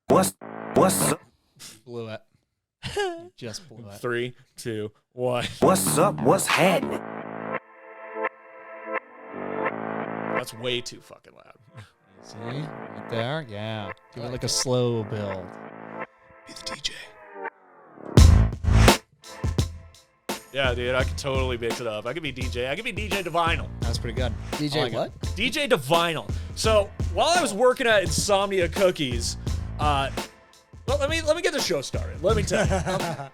What's up? Blew it. You just blew it. 3, 2, 1. What's up? What's happening? That's way too fucking loud. See? Right there? Yeah. Give it like a slow build. Be the DJ. Yeah, dude, I could totally mix it up. I could be DJ. I could be DJ to vinyl. That's pretty good. DJ like what? DJ to vinyl. So while I was working at Insomnia Cookies, well, let me get the show started. Let me tell you.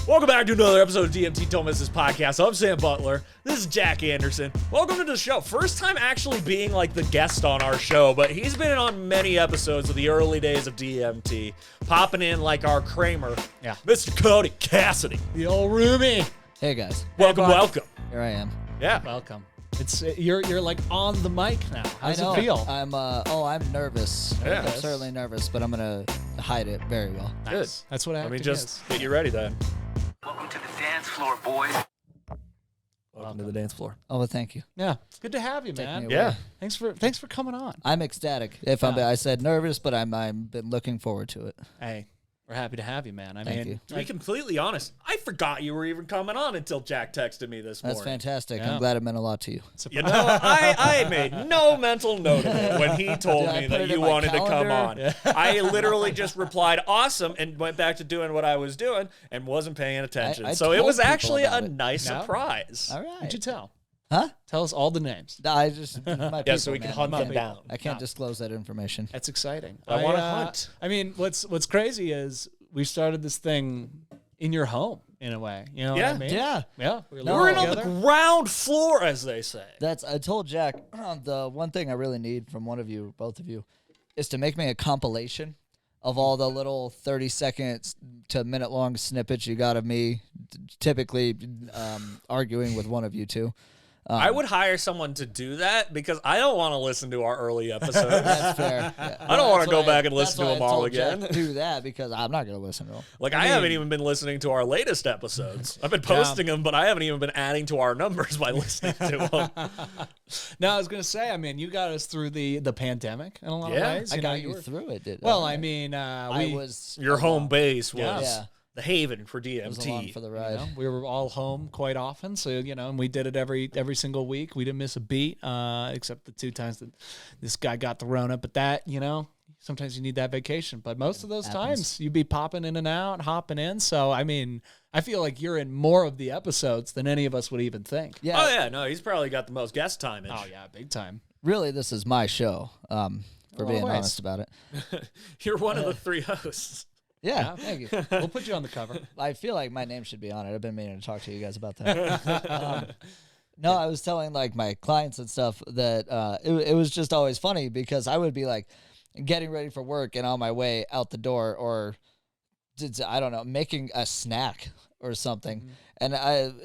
Welcome back to another episode of DMT Thomas's podcast. I'm Sam Butler. This is Jack Anderson. Welcome to the show. First time actually being like the guest on our show, but he's been on many episodes of the early days of DMT, popping in like our Kramer. Yeah. Mr. Cody Cassidy. The old Roomie. Hey guys, Welcome, welcome. here I am. Yeah. Welcome. It's you're like on the mic now. How does I know. it feel? I'm nervous. Yeah. I'm certainly nervous, but I'm gonna hide it very well. Good. That's what Let acting me just is. get you ready then. Welcome to the dance floor, boys. Welcome to the dance floor. Oh, well, thank you. Yeah. It's good to have you, Take man. me away. Yeah. Thanks for coming on. I'm ecstatic. I said nervous, but I'm been looking forward to it. Hey, we're happy to have you, man. I Thank mean, you. To be completely honest, I forgot you were even coming on until Jack texted me this That's morning. fantastic. Yeah. I'm glad it meant a lot to you. You know, I made no mental note of it when he told Did I me put that it you in my wanted to come on. calendar? I literally just replied, awesome, and went back to doing what I was doing and wasn't paying attention. I So it told was people actually a about it. nice No. surprise. All right. what'd you tell? Huh? Tell us all the names. I just my Yeah, so people, we can man. hunt I them can't- down. I can't disclose that information. That's exciting. I wanna hunt. I mean, what's crazy is we started this thing in your home in a way. You know Yeah. what I mean? Yeah. Yeah. We No. We're in living on the together. ground floor, as they say. I told Jack the one thing I really need from one of you, both of you, is to make me a compilation of all the little 30 seconds to minute long snippets you got of me, typically arguing with one of you two. I would hire someone to do that because I don't want to listen to our early episodes. That's fair. Yeah. I don't wanna That's go why back and that's listen to why them I all told Jack again. to do that because I'm not going to listen to them. Like, I haven't even been listening to our latest episodes. I've been posting them, but I haven't even been adding to our numbers by listening to them. No, I was gonna say. I mean, you got us through the pandemic in a lot Yeah. of ways. I know, got you you were- through it, did Well, I? I mean, I was Your home base was Yeah. the haven for was along DMT. for the you ride. know, we were all home quite often, so and we did it every single week. We didn't miss a beat, except the 2 times that this guy got the Rona. But that, sometimes you need that vacation. But most of those times, you'd be popping in and out, hopping in. So I mean, I feel like you're in more of the episodes than any of us would even think. Yeah, Oh, yeah, no, he's probably got the most guest time. Oh yeah, big time. really, this is my show. For being ways. honest about it. You're one of the 3 hosts. Yeah, thank you. We'll put you on the cover. I feel like my name should be on it. I've been meaning to talk to you guys about that. No, I was telling like my clients and stuff that it was just always funny because I would be like getting ready for work and on my way out the door or I don't know, making a snack or something. And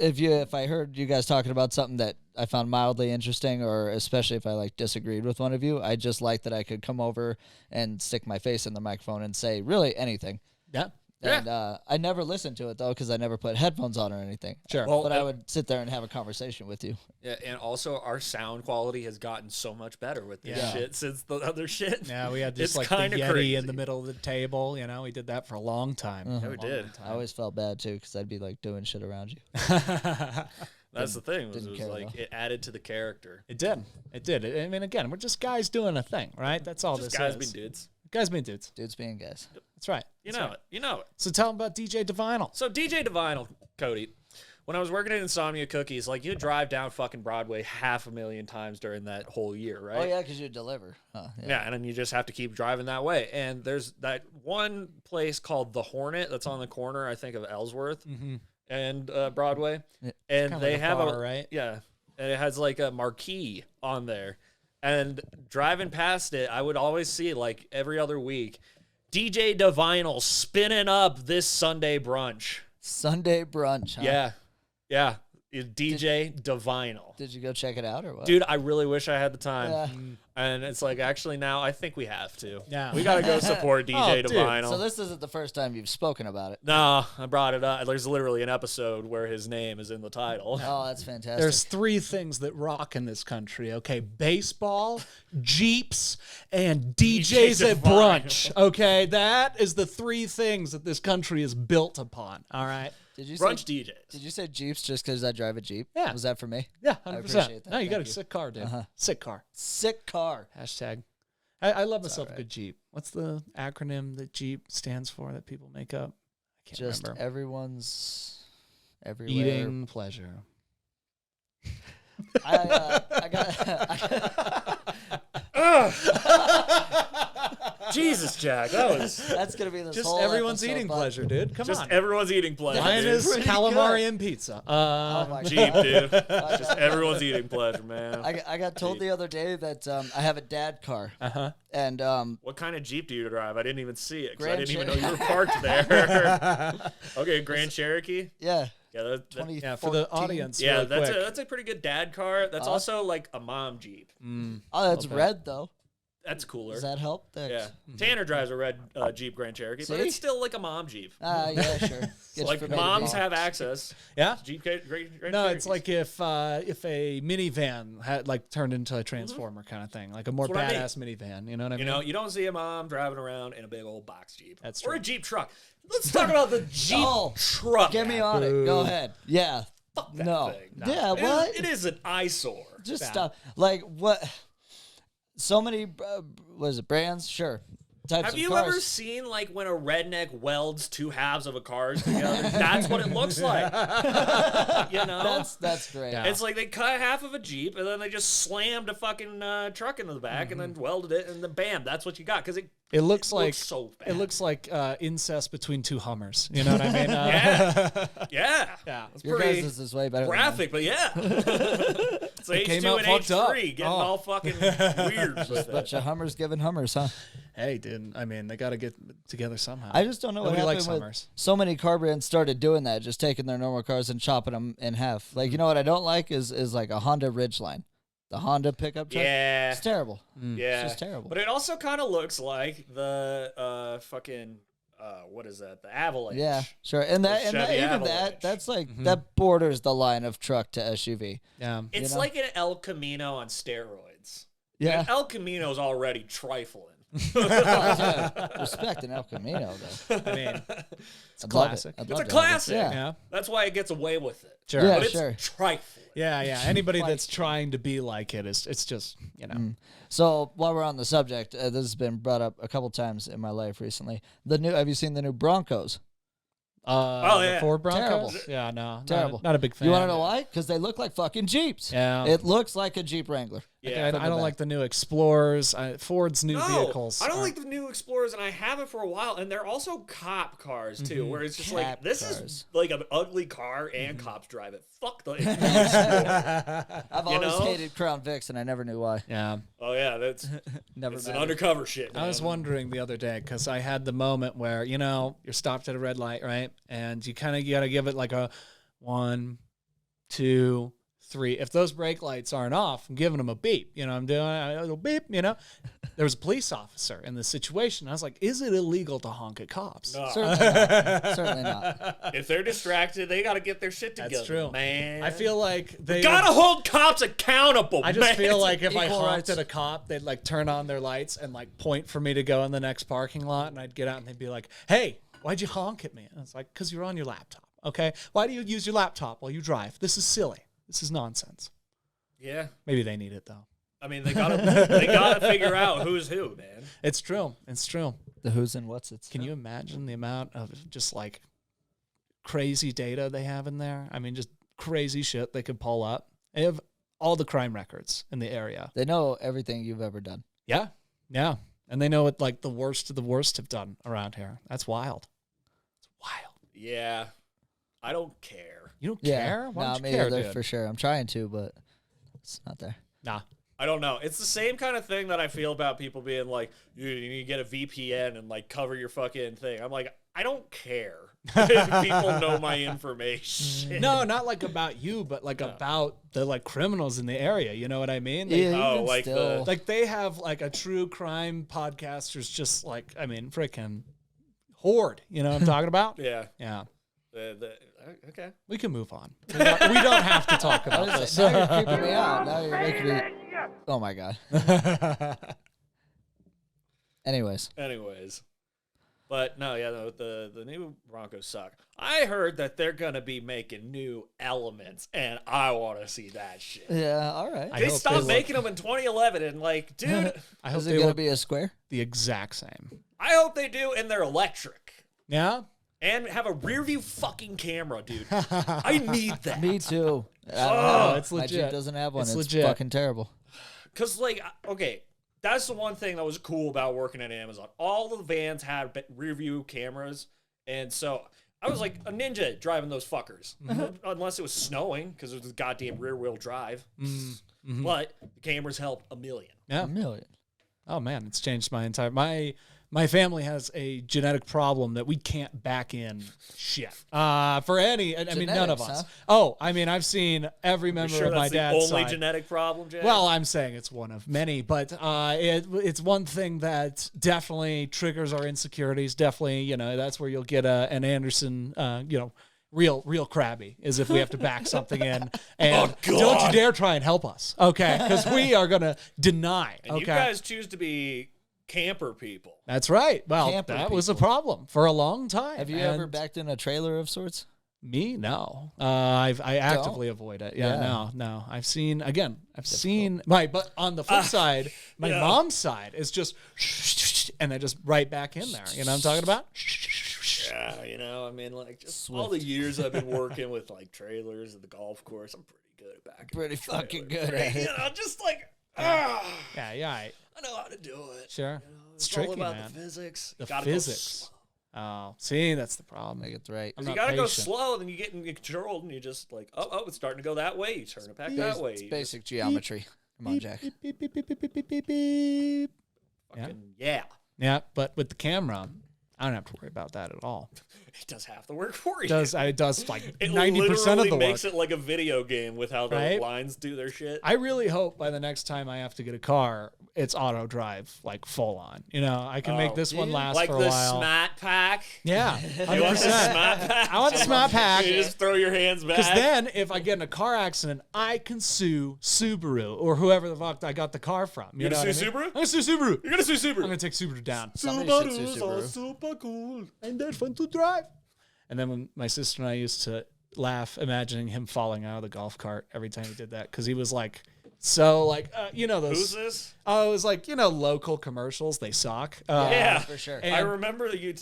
if I heard you guys talking about something that I found mildly interesting, or especially if I like disagreed with one of you, I just like that I could come over and stick my face in the microphone and say really anything. Yeah. And I never listened to it though because I never put headphones on or anything. Sure. Well, But I would sit there and have a conversation with you. Yeah, and also our sound quality has gotten so much better with this Yeah. shit since the other shit. Yeah, we had just It's like the kinda Yeti crazy. in the middle of the table. We did that for a long time. Mhm. Yeah, we did. I always felt bad too because I'd be like doing shit around you. That's the thing. didn't It was care, like though. it added to the character. It did. It did. I mean, again, we're just guys doing a thing, right? That's all Just this guys is. being dudes. Guys being dudes. Dudes being guys. That's right. You That's know right. it. You know it. So tell them about DJ DeVinyl. So DJ DeVinyl, Cody, when I was working at Insomnia Cookies, like you drive down fucking Broadway 500,000 times during that whole year, right? Oh yeah, because you deliver. Huh, Yeah, and then you just have to keep driving that way. And there's that one place called The Hornet that's on the corner, I think, of Ellsworth and Broadway. Yeah. And Kinda they like a have bar, right? Yeah, and it has like a marquee on there. And driving past it, I would always see like every other week, DJ DeVinyl spinning up this Sunday brunch. Sunday brunch. Huh? Yeah. DJ DeVinyl. Did you go check it out or what? Dude, I really wish I had the time. Yeah. And it's like, actually, now I think we have to. Yeah. We got to go support DJ dude. Divinal. So this isn't the first time you've spoken about it. No, I brought it up. There's literally an episode where his name is in the title. Oh, that's fantastic. There's 3 things that rock in this country, okay? Baseball, Jeeps, and DJs at brunch, okay? That is the 3 things that this country is built upon, all right? Did you Brunch say, DJs. Did you say Jeeps just because I drive a Jeep? Yeah. Was that for me? Yeah, 100%. I appreciate that. No, you got a Thank you. sick car, dude. Sick car. Sick car. Hashtag. I love myself a good Jeep. What's the acronym that Jeep stands for that people make up? I can't Just remember. everyone's everywhere. Eating pleasure. I got. Jesus, Jack. That was That's gonna be this Just whole everyone's episode, eating bud. pleasure, dude. Come just on. everyone's eating pleasure. Mine dude. is pretty calamari good. and pizza. Oh my Jeep, God. dude. Just everyone's eating pleasure, man. I got told the other day that I have a dad car, Uh-huh. and What kind of Jeep do you drive? I didn't even see it because I Grand didn't even know Cher- you were parked there. Okay, Grand Cherokee. yeah, Yeah, that, Yeah, for the 2014. audience, yeah, really that's quick. that's a pretty good dad car. That's also like a mom Jeep. Oh, that's Okay. red though. That's cooler. Does that help? Yeah, Tanner drives a red Jeep Grand Cherokee, but See? it's still like a mom Jeep. Yeah, sure. Gets Like from A to moms B. have access. Yeah? Jeep Grand No, Cherokees. it's like if a minivan had like turned into a transformer kind of thing, like a more That's what I mean. badass minivan. You know what I mean? You know, you don't see a mom driving around in a big old box Jeep. That's Or a true. Jeep truck. Let's talk about the Jeep Oh, truck. Get me on it. Go ahead. Yeah. Fuck that No. thing. Yeah. It is- What? it is an eyesore. Just Yeah. stop. Like what? So many. What is it? Brands? Sure. Types Have of you cars. ever seen like when a redneck welds 2 halves of a car together? That's what it looks like. You know? That's great. Yeah. It's like they cut half of a Jeep and then they just slammed a fucking truck into the back and then welded it and then bam, that's what you got. Because It looks like so bad. it looks like incest between 2 Hummers. You know what I mean? yeah. Yeah. It's Your pretty guys' is way better. than graphic, but yeah. It's came H2 out and fucked up. H3 getting Oh. all fucking weird with mine. it. Bunch of Hummers giving Hummers, huh? Hey, dude. I mean, they got to get together somehow. I just don't know what Nobody happened likes with Hummers. so many car brands started doing that, just taking their normal cars and chopping them in half. Like, you know what I don't like is like a Honda Ridgeline, the Honda pickup truck. Yeah. It's terrible. Yeah. It's just terrible. But it also kind of looks like the fucking what is that? The Avalanche. Yeah, sure. And that, The and that, Chevy even Avalanche. that, that's like that borders the line of truck to SUV. Yeah. It's know? like an El Camino on steroids. Yeah. And El Camino's already trifling. Respect an El Camino though. I mean, It's classic. It's a classic. Yeah. yeah. That's why it gets away with it. Sure. Yeah, But it's sure. trifling. Yeah, yeah. Anybody that's trying to be like it is, it's just, you know. So while we're on the subject, this has been brought up a couple times in my life recently. Have you seen the new Broncos? Oh, The yeah. Ford Broncos? Terrible. Yeah, no. Terrible. Not a big fan. You want to know why? Because they look like fucking Jeeps. Yeah. It looks like a Jeep Wrangler. Yeah. I from the don't back. like the new Explorers. Ford's new vehicles. I don't aren't- like the new Explorers, and I have it for a while. And they're also cop cars too, where it's just Cop like this cars. is like an ugly car, and cops drive it. Fuck the. I've You always know? hated Crown Vics, and I never knew why. Yeah. Oh yeah, that's Never. it's an mattered. undercover shit. I was man. wondering the other day because I had the moment where, you know, you're stopped at a red light, right? And you got to give it like a 1, 2, 3. If those brake lights aren't off, I'm giving them a beep. You know, I'm doing a little beep, you know. There was a police officer in this situation. I was like, is it illegal to honk at cops? No. Certainly not. Certainly not. If they're distracted, they got to get their shit together. That's true. man. I feel like they gotta hold cops accountable. I just man. feel like if I Equal honked rights. at a cop, they'd like turn on their lights and like point for me to go in the next parking lot, and I'd get out and they'd be like, "Hey, why'd you honk at me?" And it's like, "Cause you're on your laptop. Okay, why do you use your laptop while you drive? This is silly. This is nonsense." Yeah, Maybe they need it though. I mean they gotta figure out who's who, man. It's true. It's true. The who's and what's it's. Can you imagine the amount of just like crazy data they have in there? I mean, just crazy shit they could pull up. They have all the crime records in the area. They know everything you've ever done. Yeah. Yeah. And they know what like the worst of the worst have done around here. That's wild. It's wild. Yeah, I don't care. You don't Yeah. care? Why Nah, don't me you care, either, dude? for sure. I'm trying to, but it's not there. Nah. I don't know. It's the same kind of thing that I feel about people being like, you need to get a VPN and like cover your fucking thing. I'm like, I don't care. People know my information. No, not like about you, but like about the like criminals in the area. You know what I mean? They, Yeah, Oh, even like still. the- like they have like a true crime podcasters, just like freaking horde. You know what I'm talking about? Yeah. Yeah. Okay. We can move on. We don't have to talk I about was this. like, now you're creeping me out. Now you're making me. Oh my god. Anyways, But no, yeah, the new Broncos suck. I heard that they're gonna be making new elements, and I want to see that shit. yeah, all right. I They hope stopped they look- making them in 2011, and like, dude, I hope Is it they gonna look be a square? the exact same. I hope they do, and they're electric. Yeah. And have a rear view fucking camera, dude. I need that. Me too. I don't Oh, have it's My Jeep legit. doesn't have one. It's It's, legit. fucking terrible. Because, like, okay, that's the one thing that was cool about working at Amazon. All the vans had rear view cameras. And so I was like a ninja driving those fuckers. Unless it was snowing, because it was goddamn rear wheel drive. But the cameras helped a million. Yeah. A million. Oh man, it's changed my entire my family has a genetic problem that we can't back in shit. For any, I mean, none of Genetics, us. huh? Oh, I mean, I've seen every member Sure, of my that's the dad's only side. genetic problem, Jay? Well, I'm saying it's one of many, but it's one thing that definitely triggers our insecurities. Definitely, you know, that's where you'll get an Anderson, real crabby is if we have to back something in. And don't you dare try and help us, okay? Because we are gonna deny. and Okay, you guys choose to be camper people. that's right. Well, Camper that was a people. problem for a long time. Have you And ever backed in a trailer of sorts? me? No. I actively avoid it. Yeah, Yeah. no. I've seen but on the flip side, my yeah. mom's side is just and then just right back in there. You know what I'm talking about? Yeah, you know, I mean, like, just all the years I've been working with, like, trailers at the golf course, I'm pretty good at backing. Pretty fucking good Pretty, at you it. know, just like, Yeah, I know how to do it. sure. You know, It's it's all tricky, about man. the physics. The You gotta physics. Oh, see, that's the problem. Make it right. I'm You not gotta go patient. slow, then you get in control, and you just like, oh, it's starting to go that way. You turn it back that way. It's You basic geometry. Come on, Jack. Beep, beep, beep, beep, beep, beep, beep, beep, beep. just fucking, yeah. Yeah, but with the camera, I don't have to worry about that at all. It does half the work for you. It does like It 90% of literally the makes work. it like a video game with how the Right? lines do their shit. I really hope by the next time I have to get a car, it's auto drive, like full on. You know, I can make this one last like for a the while. Smart Pack. Yeah, You want the 100%. Smart Pack? I want the Smart Pack. You just throw your hands back. Because then, if I get in a car accident, I can sue Subaru or whoever the fuck I got the car from. You You're know gonna what sue I mean? Subaru? I'm gonna sue Subaru. You're gonna sue Subaru. I'm gonna take Subaru down. Somebody should sue are Subaru. super cool. And they're fun to drive. And then when my sister and I used to laugh, imagining him falling out of the golf cart every time he did that, because he was like, so like, you know those. Who's this? Oh, it was like, you know, local commercials. They suck. Yeah, for sure. and- I remember that you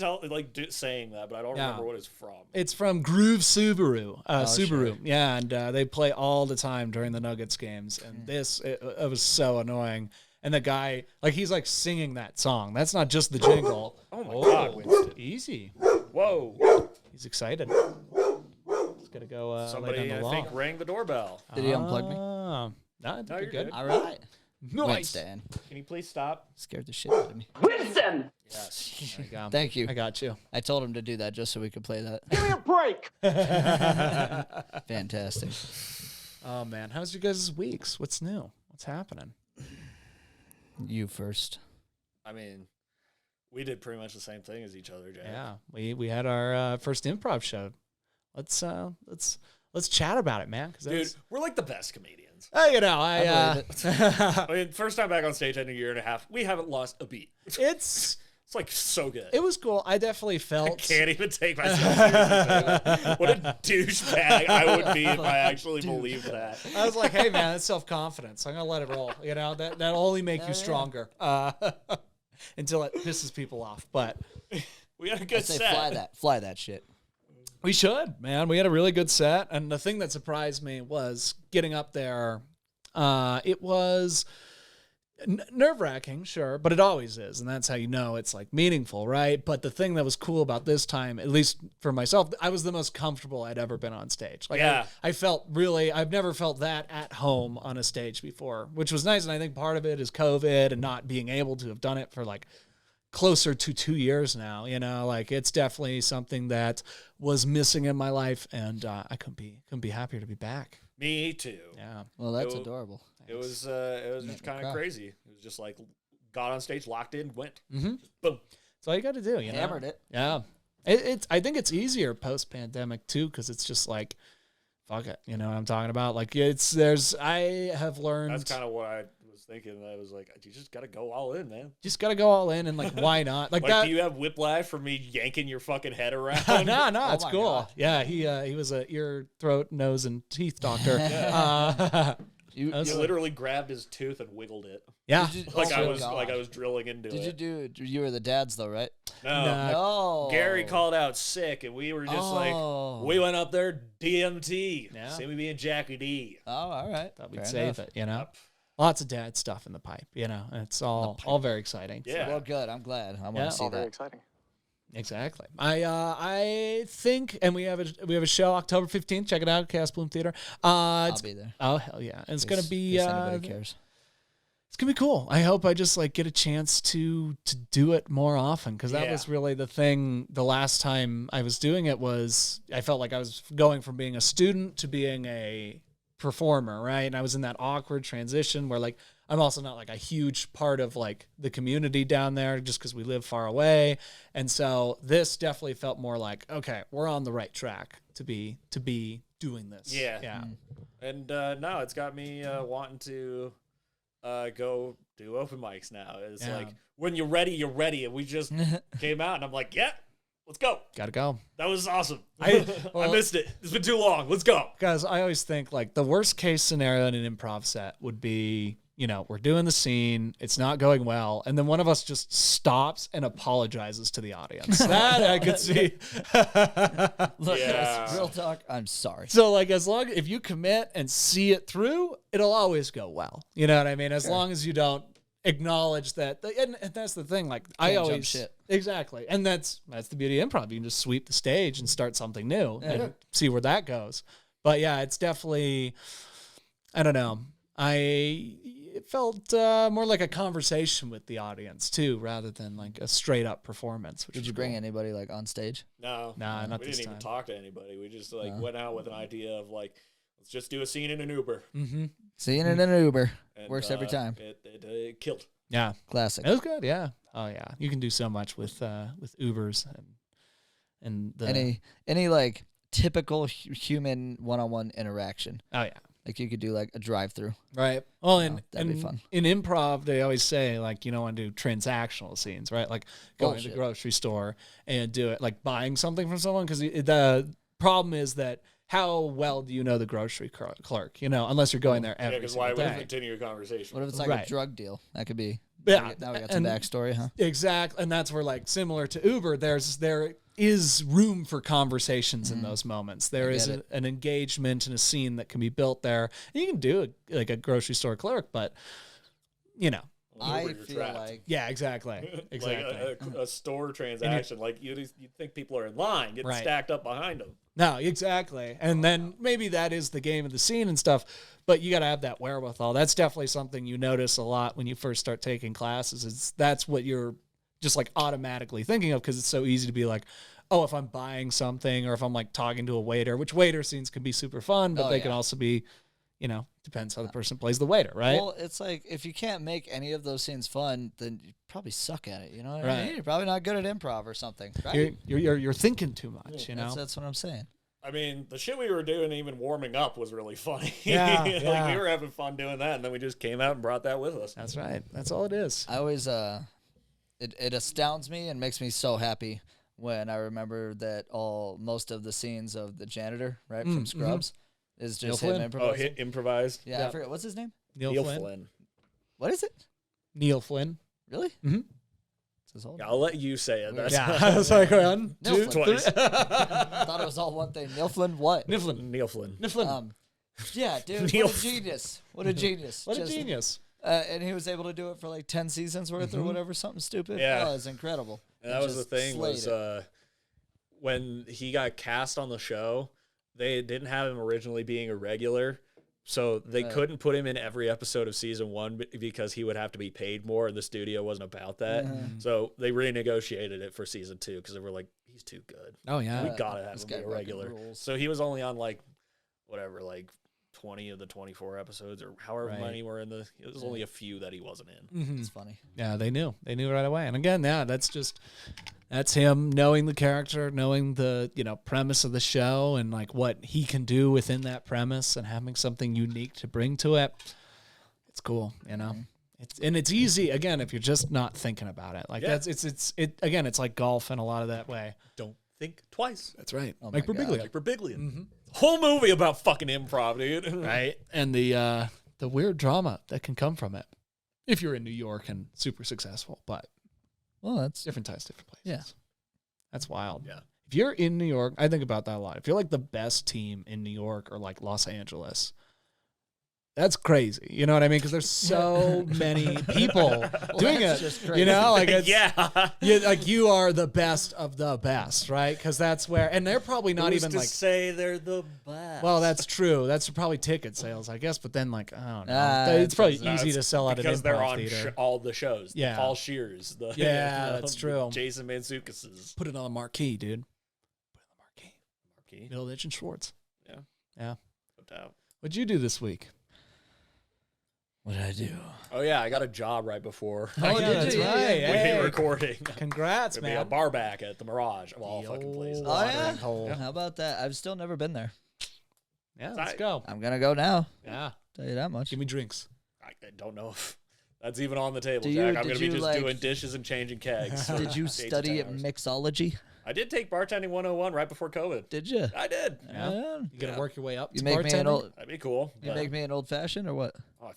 saying that, but I don't Yeah. remember what it's from. It's from Groove Subaru. Subaru. sure. Yeah, and they play all the time during the Nuggets games. And it was so annoying. And the guy, like, he's like singing that song. That's not just the jingle. Oh my God, Winston. Easy. Whoa! He's excited. He's got to go lay Somebody, down the I law. think, rang the doorbell. Did he unplug me? No, I think No, you're you're good. good. All right. Nice. Winston. Can you please stop? Scared the shit out of me. Winston! Yes. There you go. Thank you. I got you. I told him to do that just so we could play that. Give me a break! Fantastic. Oh, man. How's your guys' weeks? What's new? What's happening? You first. I mean, we did pretty much the same thing as each other, Jay. Yeah, we had our first improv show. Let's chat about it, man. Dude, we're like the best comedians. You know, I believe I mean, first time back on stage in a year and a half, we haven't lost a beat. it's It's like so good. it was cool. I definitely I felt can't even take myself seriously. What a douchebag I would be if I actually believed that. I was like, hey man, that's self confidence. I'm gonna let it roll. You know, that only make you stronger until it pisses people off. But We had a I good say set. fly that shit. we should, man. We had a really good set, and the thing that surprised me was getting up there. It was nerve-wracking, sure, but it always is, and that's how you know it's like meaningful, right? But the thing that was cool about this time, at least for myself, I was the most comfortable I'd ever been on stage. Like, Yeah. I felt really, I've never felt that at home on a stage before, which was nice, and I think part of it is COVID and not being able to have done it for like closer to 2 years now. You know, like it's definitely something that was missing in my life, and I couldn't be happier to be back. Me too. Yeah. Well, that's It- adorable. It was just kind cry. of crazy. It was just like got on stage, locked in, went. Mm-hmm. Boom. That's all you got to do. You know? Hammered it. Yeah. It's. I think it's easier post pandemic too, because it's just like, fuck it. You know what I'm talking about? Like I have learned. That's kind of what I was thinking. I was like, you just got to go all in, man. Just got to go all in, and like, why not? Like, Like, that. do you have whiplash from me yanking your fucking head around? No, it's my cool. God. Yeah, he was a ear, throat, nose, and teeth doctor. You, That's You like- literally grabbed his tooth and wiggled it. yeah. Did you- Like oh I my was God. like I was drilling into Did it. you do? You were the dads though, right? No. No. Gary called out sick, and we were just Oh. like, we went up there DMT. Yeah. See me being Jackie D. Oh, all right. Thought we'd Fair save enough. it. You know, Yep. lots of dad stuff in the pipe. You know, and it's all very exciting. Yeah. Well, good. I'm glad. I want Yeah. to see All that. exciting. Exactly. I think, and we have a show October 15th. Check it out, Chaos Bloom Theater. I'll It's, be there. oh hell yeah, and it's gonna In be case anybody cares. it's gonna be cool. I hope I just like get a chance to do it more often, because that Yeah. was really the thing. The last time I was doing it was I felt like I was going from being a student to being a performer, right? And I was in that awkward transition where like I'm also not like a huge part of like the community down there just because we live far away. And so this definitely felt more like, okay, we're on the right track to be doing this. Yeah. Yeah. And no, it's got me wanting to go do open mics now. It's Yeah. like, when you're ready, you're ready. And we just came out, and I'm like, yeah, let's go. Gotta go. That was awesome. I- I missed it. It's been too long. Let's go. Guys, I always think like the worst case scenario in an improv set would be, you know, we're doing the scene, it's not going well, and then one of us just stops and apologizes to the audience. That I could see. Look, Yeah. real talk. I'm sorry. So like as long if you commit and see it through, it'll always go well. You know what I mean? As long as you don't acknowledge that, and that's the thing. Like I Can't jump always shit. exactly, and that's the beauty of improv. You can just sweep the stage and start something new and see where that goes. But yeah, it's definitely, I don't know. It felt more like a conversation with the audience too, rather than like a straight up performance. Which Did was you bring cool. anybody like on stage? No. Nah, not we this didn't even time. talk to anybody. We just like went out with an idea of like, let's just do a scene in an Uber. Mm-hmm. Seeing it in an Uber And, works every time. It killed. Yeah, Classic. it was good. Yeah. Oh yeah, you can do so much with Ubers and the Any like typical human one-on-one interaction. oh yeah. Like you could do like a drive-through. Right. Well, and, that'd be and fun. in improv, they always say like you don't want to do transactional scenes, right? Like going to the Bullshit. grocery store and do it like buying something from someone, because the problem is that how well do you know the grocery clerk? You know, unless you're going there Yeah, every because single why would day. we continue a conversation? What if it's like Right. a drug deal? That could be. Yeah, Now we got some and- backstory, huh? Exactly, and that's where like similar to Uber, there is room for conversations in those moments. There is get it. an engagement and a scene that can be built there. You can do like a grocery store clerk, but you know, I You're feel trapped. like yeah, exactly, exactly. Like a store transaction. Like you'd think people are in line, getting Right. stacked up behind them. No, exactly. And then maybe that is the game of the scene and stuff, but you got to have that wherewithal. That's definitely something you notice a lot when you first start taking classes. That's what you're just like automatically thinking of, because it's so easy to be like, oh, if I'm buying something or if I'm like talking to a waiter, which waiter scenes can be super fun, but Oh, they can yeah. also be, you know, depends how the person plays the waiter, right? Well, it's like if you can't make any of those scenes fun, then you probably suck at it. You know what I Right. mean? You're probably not good at improv or something, right? You're thinking too much, you know? That's what I'm saying. I mean, the shit we were doing, even warming up, was really funny. Yeah, Like yeah. we were having fun doing that, and then we just came out and brought that with us. That's right. That's all it is. I always it astounds me and makes me so happy when I remember that most of the scenes of the janitor, right, from Scrubs, is just Neil him Flynn. improvising. hit improvised. Yeah, Yeah. I forget what's his name. Neil Flynn. What is it? Neil Flynn. Really? Mhm. It's his whole Yeah, I'll let you say it. That's Yeah. I was like, one, Neil two, Flynn. three. I thought it was all one thing. Neil Flynn, what? Neil Flynn. Neil Flynn. Neil Flynn. Yeah, dude, Neil what a genius. What a genius. What a Just- genius. And he was able to do it for like 10 seasons worth or whatever, something stupid. Yeah. Oh, it's incredible. And that was the just thing slayed was it. when he got cast on the show, they didn't have him originally being a regular So they couldn't put him in every episode of season 1 because he would have to be paid more, and the studio wasn't about that. So they renegotiated it for season 2 because they were like, he's too good. Oh yeah. We gotta have This him guy be a fucking regular. rules. So he was only on like 20 of the 24 episodes or however Right. many were in the. It was only a few that he wasn't in. It's funny. Yeah, they knew right away. And again, that's him knowing the character, knowing the premise of the show, and like what he can do within that premise, and having something unique to bring to it. It's cool, It's easy again if you're just not thinking about it. Like that's it's like golf in a lot of that way. Don't think twice. That's right. Oh Like my God. Birbiglia. Like Birbiglia. Whole movie about fucking improv, dude. Right? And the weird drama that can come from it if you're in New York and super successful, but Well, that's different ties, different places. Yeah. That's wild. Yeah. If you're in New York, I think about that a lot. If you're like the best team in New York or like Los Angeles, that's crazy. You know what I mean? Because there's so many people doing that's it. just crazy. Like it's, Yeah. like you are the best of the best, right? Because that's where, and they're probably not Who's even to like. say they're the best? Well, that's true. That's probably ticket sales, I guess. But then, like, I don't know. Ah, It's probably No, easy it's to sell out an because they're improv on theater. all the shows. Yeah. The Paul Shears. The, Yeah, that's true. Jason Mantzoukas' Put it on the marquee, dude. Put it on the marquee. marquee. Middleditch and Schwartz. Yeah. Yeah. No doubt. What'd you do this week? what did I do? Oh yeah, I got a job right before. Oh, yeah, that's right. we Hey, hit recording. congrats, Gonna be a man. bar back at the Mirage of all The fucking old places. Oh, yeah? watering hole. How about that? I've still never been there. Yeah, let's Tight. go. I'm gonna go now. Yeah. Tell you that much. Give me drinks. I don't know if that's even on the table, Do you- Jack. I'm did gonna be you, just like- doing dishes and changing kegs. for Did you 8 to 10 study hours. mixology? I did take bartending 101 right before COVID. Did you? I did. Yeah. You gonna Yeah. work your way up You to make me an bartending? old. That'd be cool. You but- make me an old fashioned or what? Oh,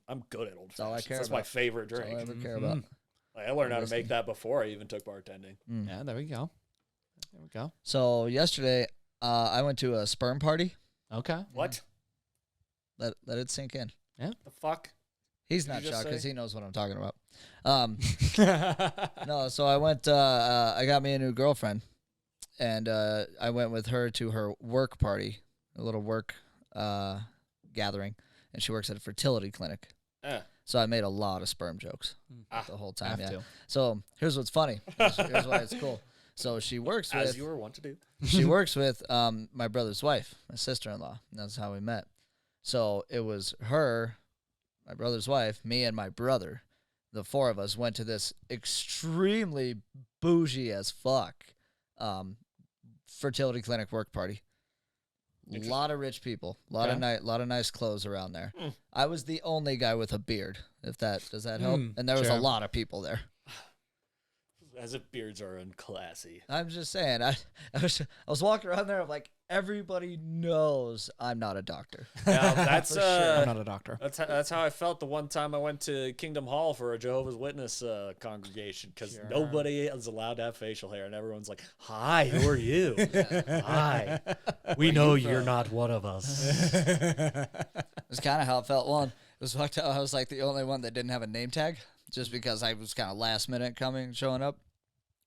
I'm good at old all I fashions. care That's my about. favorite That's all I drink. ever care about. Like, I learned how to Whiskey. make that before I even took bartending. Yeah, there we go. There we go. So yesterday, I went to a sperm party. Okay. What Let it sink in. the fuck? He's Did not you just shocked because say? he knows what I'm talking about. No, so I went. I got me a new girlfriend, and I went with her to her work party, a little work gathering, and she works at a fertility clinic. Eh. So I made a lot of sperm jokes the whole time. Have Yeah. to. So here's what's funny. Here's why it's cool. So she works As with you were wont to do. she works with my brother's wife, my sister-in-law. And that's how we met. So it was her, my brother's wife, me, and my brother. The four of us went to this extremely bougie as fuck fertility clinic work party. A lot of rich people, a lot of nice clothes around there. I was the only guy with a beard. If that does that help? And there was sure. a lot of people there. As if beards are unclassy. I'm just saying. I was walking around there. I'm like, everybody knows I'm not a doctor. Now, that's I'm not a doctor. that's how I felt the one time I went to Kingdom Hall for a Jehovah's Witness congregation because nobody is allowed to have facial hair and everyone's like, "Hi, who are you? Hi, we know you're not one of us." It's kind of how it felt. One, it was fucked up. I was like the only one that didn't have a name tag, just because I was kind of last minute showing up,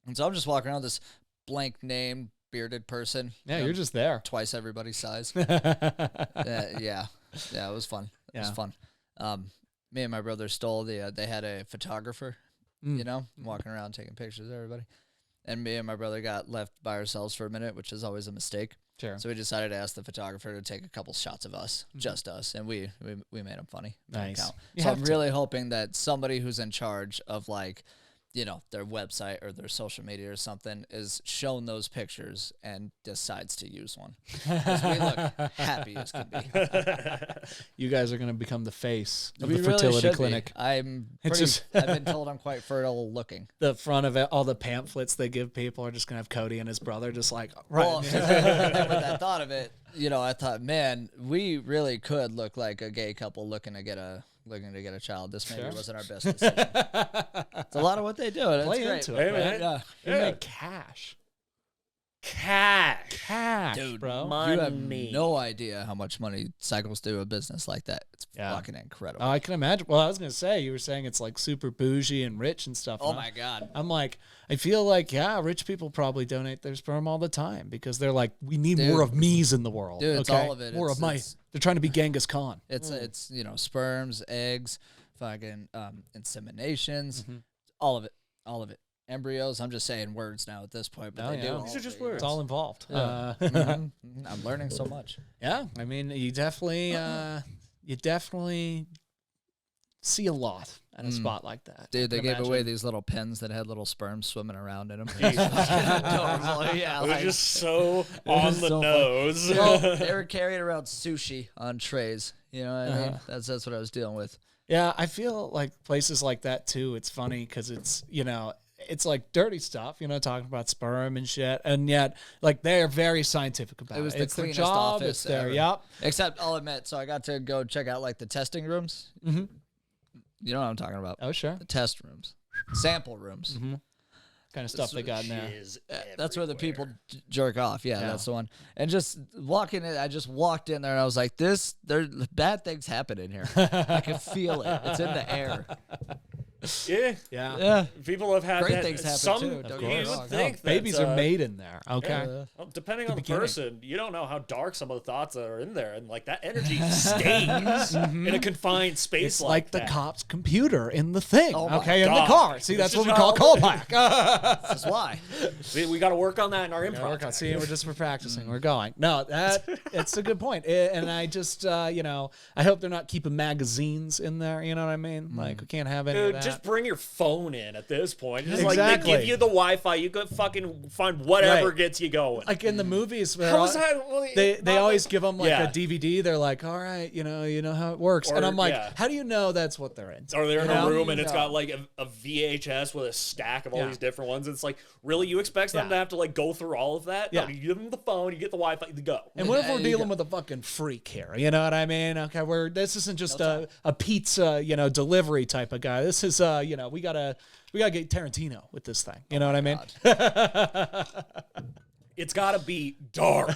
and so I'm just walking around this blank name, bearded person. Yeah, you know, you're just there. twice everybody's size. Yeah, it was fun. It was Yeah. fun. Me and my brother stole they had a photographer, walking around taking pictures of everybody. And me and my brother got left by ourselves for a minute, which is always a mistake. Sure. So we decided to ask the photographer to take a couple shots of us, just us, and we made him funny. Made him Nice. count. You So have I'm to. really hoping that somebody who's in charge of their website or their social media or something is shown those pictures and decides to use one. 'Cause we look happy as can be. You guys are going to become the face of We the really fertility should be. clinic. I've been told I'm quite fertile looking. The front of it, all the pamphlets they give people are just going to have Cody and his brother just like, right. Well, and then with that thought of it, I thought, man, we really could look like a gay couple looking to get a child. This maybe wasn't our best decision. It's a lot of what they do. And Play it's great. into it, Hey, man. man. Yeah. You make cash. Cash. Dude, bro. money. You have no idea how much money cycles through a business like that. It's Yeah. fucking incredible. Oh, I can imagine. Well, I was gonna say you were saying it's like super bougie and rich and stuff. Oh and my God. I'm like, I feel like rich people probably donate their sperm all the time because they're like, we need more of me's in the world. Dude, it's okay? all of it. More It's- of my. it's- They're trying to be Genghis Khan. It's sperms, eggs, fucking inseminations, Mm-hmm. all of it. Embryos. I'm just saying words now at this point, but Oh, they yeah. do. These are just words. It's all involved. Yeah. Mhm. I'm learning so much. Yeah, I mean, you definitely see a lot at a spot like that. Dude, I they can gave imagine. away these little pens that had little sperms swimming around in them. It was just so on was the so funny. nose. Well, they were carrying around sushi on trays. You know what I mean? That's what I was dealing with. Yeah, I feel like places like that too. It's funny because it's it's like dirty stuff, talking about sperm and shit, and yet like they're very scientific about it. It was the It's their cleanest job. office It's their ever. yep. Except I'll admit, so I got to go check out like the testing rooms. Mm-hmm. You know what I'm talking about? Oh sure, The test rooms, sample rooms. kind of stuff they got in there. That's where the people jerk off. Yeah, that's the one. And just walking in, I just walked in there and I was like, there's bad things happen in here. I can feel it. It's in the air. Yeah. Yeah. Yeah. People have had Great that. things happen, Some, too, don't you get me would wrong. think No, babies that, are made in there. Okay. Well, depending on the beginning. person, you don't know how dark some of the thoughts that are in there, and like that energy stays in a confined space. It's like the that. cop's computer in the thing. Oh my okay, in the God. car. See, This that's is what we call how- callback. That's why. We got to work on that in our improv. Work on. See, we're just practicing. We're going. No, it's a good point. And I just, I hope they're not keeping magazines in there. You know what I mean? Like we can't have any of Dude, that. just bring your phone in at this point. Just Exactly. like they give you the Wi-Fi, you could fucking find whatever Right. gets you going. Like in the movies, where How is that? Well, they not always like- give them like Yeah. a DVD. They're like, all right, you know how it works. And Or- I'm like, yeah. how do you know that's what they're in? Or they're in You know? a room and it's No. got like a VHS with a stack of all Yeah. these different ones. It's like, really, you expect them Yeah. to have to like go through all of that? Yeah. No, you give them the phone, you get the Wi-Fi, you go. And what if There we're you dealing go. with a fucking freak here? You know what I mean? Okay, this isn't just a pizza, delivery type of guy. This is, we gotta get Tarantino with this thing. You know what I mean? It's got to be dark.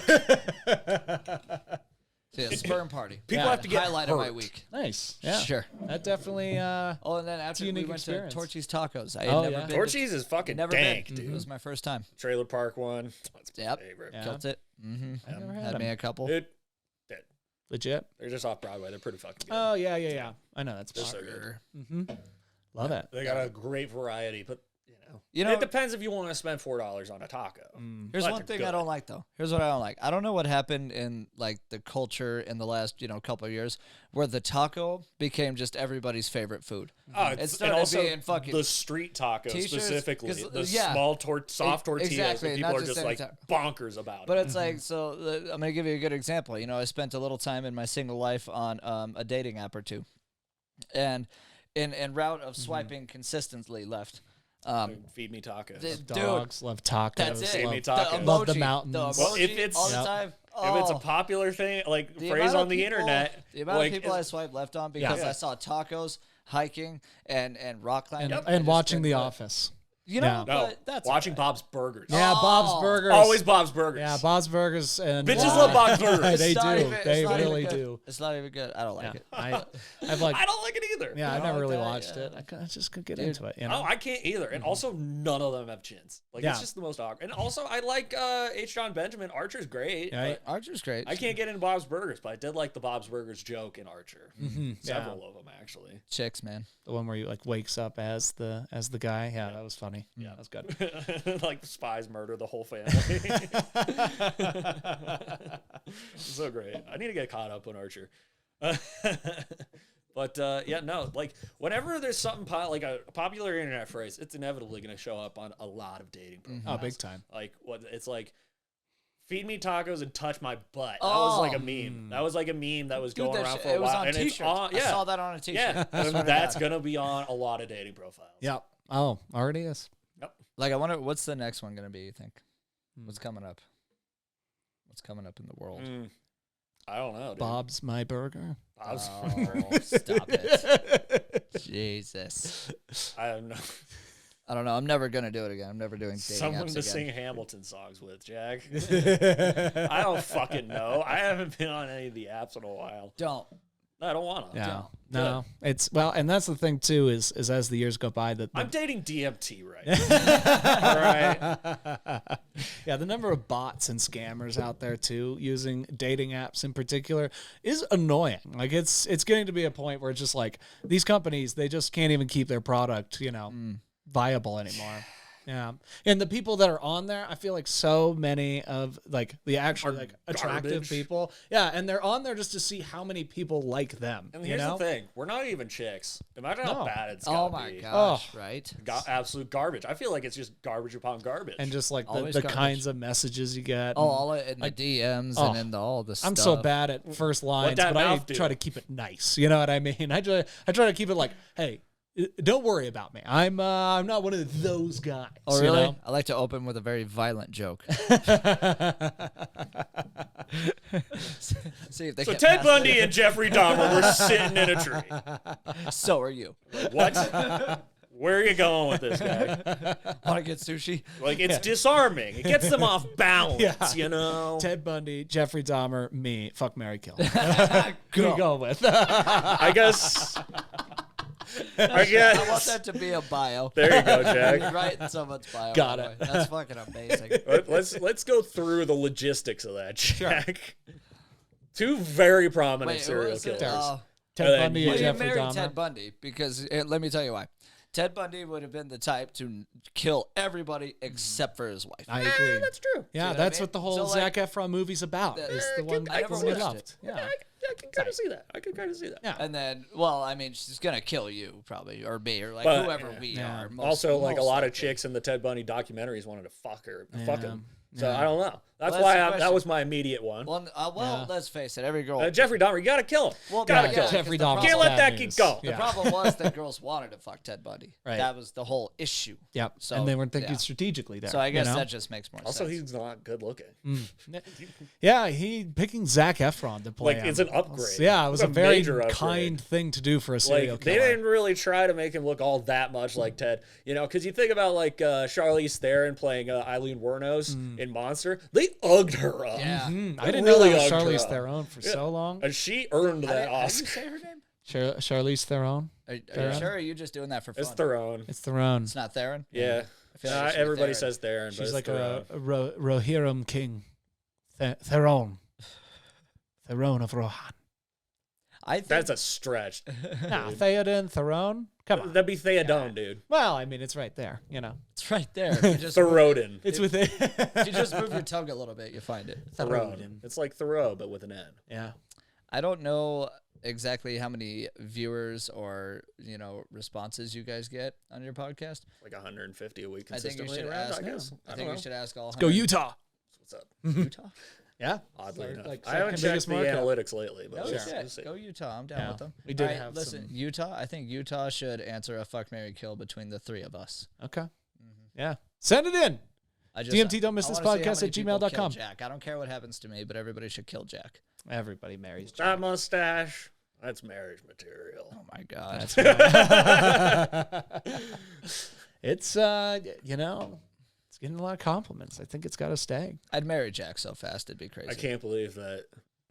Yeah, sperm party. People have to get highlight of my hurt. week. Nice. Yeah. Sure. That definitely. Oh, and then after we unique went experience. to Torchy's Tacos. I had Oh, never yeah. been. to- Torchy's is fucking never dank, been. dude. It was my first time. Trailer Park one. That's my Yep. favorite. Yeah. Killed it. Mm-hmm. I've never had Had me them. a couple. Dude, Legit. they're just off Broadway. They're pretty fucking good. Oh yeah. I know that's They're so popular. good. Love it. They got a great variety, but You know- it depends if you want to spend $4 on a taco. Here's But one they're thing good. I don't like though. Here's what I don't like. I don't know what happened in like the culture in the last couple of years where the taco became just everybody's favorite food. Oh, It and started also being fucking the street tacos t-shirts, specifically, 'cause, the yeah. small soft tortillas. exactly, that not people are just just any like ta- bonkers about. But it. it's like, so I'm going to give you a good example. I spent a little time in my single life on a dating app or two. And in route of swiping consistently left. Feed me tacos. the- Dogs love tacos. That's it. Feed me Love, tacos. love the emoji, mountains. The Well, if emoji it's- all the Yep. time. If it's a Oh. popular thing, like The phrase amount on of the people- internet, the amount like, of people I it's- swiped left on because Yeah. I saw tacos, hiking, and rock climbing. and, I and just watching couldn't The do it. Office. You know, Yeah. no, but that's watching all right. Bob's Burgers. Yeah, Bob's Oh. Burgers. Always Bob's Burgers. Yeah, Bob's Burgers and Bitches love Bob's Burgers. they It's not do. even- They it's not even really good. do. It's not even good. I don't like Yeah. it. I've like. I don't like it either. Yeah, I've don't never like really that, watched yeah. it. I just could get into it. You know. Oh, I can't either. And also, none of them have chins. Like, Yeah. it's just the most awkward. And also, I like H. John Benjamin. Archer's great. Right. but Archer's great. I can't get into Bob's Burgers, but I did like the Bob's Burgers joke in Archer. Several of them, actually. Chicks, man. The one where you like wakes up as the guy. Yeah, that was funny. Yeah, that was good. Like, spies murder the whole family. So great. I need to get caught up on Archer. But yeah, no, like whenever there's something like a popular internet phrase, it's inevitably going to show up on a lot of dating profiles. Oh, big time. Like what it's like, feed me tacos and touch my butt. That was like a meme. That was like a meme that was Dude, going that around shit- for a it was while, on and it's t-shirts. on. Yeah, I saw that on a t-shirt. yeah, I swear and to that's God. gonna be on a lot of dating profiles. Yep. Oh, already is. Yep. Like, I wonder, what's the next one going to be, you think? What's coming up? What's coming up in the world? I don't know, dude. Bob's My Burger. Bob's Oh, stop it. Jesus. I don't know. I don't know. I'm never gonna do it again. I'm never doing dating Someone apps to again. sing Hamilton songs with, Jack. I don't fucking know. I haven't been on any of the apps in a while. Don't. No, I don't want to. Yeah. No, it's and that's the thing too is as the years go by that I'm dating DMT right now. All right. yeah, the number of bots and scammers out there too using dating apps in particular is annoying. Like it's getting to be a point where it's just like these companies they just can't even keep their product, viable anymore. Yeah, and the people that are on there, I feel like so many of like the actually like attractive garbage. people, yeah, and they're on there just to see how many people like them. And here's the thing: we're not even chicks. Imagine how bad it's Oh gotta my be. gosh! Right? Absolute garbage. I feel like it's just garbage upon garbage. And just like the Always the garbage. kinds of messages you get. Oh, all in the DMs and in all the stuff. I'm so bad at first lines, that but I mouth do? try to keep it nice. You know what I mean? I try to keep it like, hey, don't worry about me. I'm not one of those guys. Oh, really? You know? I like to open with a very violent joke. See if they so get Ted past Bundy it. and Jeffrey Dahmer were sitting in a tree. So are you. What? Where are you going with this guy? Want to get sushi? Like, it's disarming. It gets them off balance, Yeah. you know? Ted Bundy, Jeffrey Dahmer, me, fuck, marry, kill. Who you going with? I guess. I want that to be a bio. There you go, Jack. Right in someone's bio. Got by the it. way. That's fucking amazing. Let's go through the logistics of that, Jack. Two very prominent Wait, who serial was it? killers. Ted then Bundy you- and You Jeffrey married Dahmer. Ted Bundy because let me tell you why. Ted Bundy would have been the type to kill everybody except for his wife. I agree. That's true. Yeah, what I that's mean? what the whole So, like, Zac Efron movie's about. Is the one I never that he watched loved. it. Yeah. I can kind of see that. I can kind of see that. Yeah. And then, well, I mean, she's gonna kill you probably, or me, or like But, whoever yeah. we Yeah. are. Most, Also, like a most lot of likely. chicks in the Ted Bundy documentaries wanted to fuck her, fuck him. So Yeah. I don't know. That's Well, why that's the that question. was my immediate one. Well, Yeah. let's face it, every girl. Jeffrey Dahmer, you gotta kill him. Well, gotta yeah, kill him. Jeffrey because Dahmer. Can't let that Bad keep news. going. The Yeah. problem was that girls wanted to fuck Ted Bundy. Right. That was the whole issue. Yep. So, and they weren't thinking yeah. strategically there. So I guess you know? that just makes more Also, sense. he's not good looking. Yeah, he picking Zac Efron to play Like, him. it's an upgrade. Yeah, it was It's a a very major upgrade. kind thing to do for a serial Like, they killer. didn't really try to make him look all that much like Ted, because you think about like Charlize Theron playing Eileen Wuornos in Monster, they ugged her up. Yeah. I didn't really know that was ugged her Charlize up. Theron for so long. And she earned that How do you Oscar. say her name? Charlize Theron. Are you Theron? sure? Or are you just doing that for fun? It's Theron. It's Theron. It's not Theron. Yeah. I feel like it should be Everybody Theron. says Theron, but She's it's like Theron. a Rohirrim king. Theron. Theron of Rohan. I think That's a stretch. Nah, Theoden, Theron. Come on. That'd be Theodon, dude. Well, I mean, it's right there. You know, it's right there. If you just, Therodin. it's within. if you just move your tongue a little bit, you find it. Theron. It's like Thoreau, but with an N. Yeah. I don't know exactly how many viewers or responses you guys get on your podcast. Like 150 a week I think you consistently should around, ask. I guess. I think we should ask all. Go Utah. What's up? Utah. Yeah. Oddly enough. like I haven't second checked biggest the market. analytics lately, but No we'll shit. see. Go Utah. I'm down Yeah. with them. We did All right, have listen, some- Utah. I think Utah should answer a fuck, marry, kill between the three of us. Okay. Yeah. Send it in. I DMT don't miss I this wanna see how podcast many at people kill gmail.com. Jack. I don't care what happens to me, but everybody should kill Jack. Everybody marries Jack. That mustache, that's marriage material. Oh my god. It's it's getting a lot of compliments. I think it's got to stay. I'd marry Jack so fast it'd be crazy. I can't believe that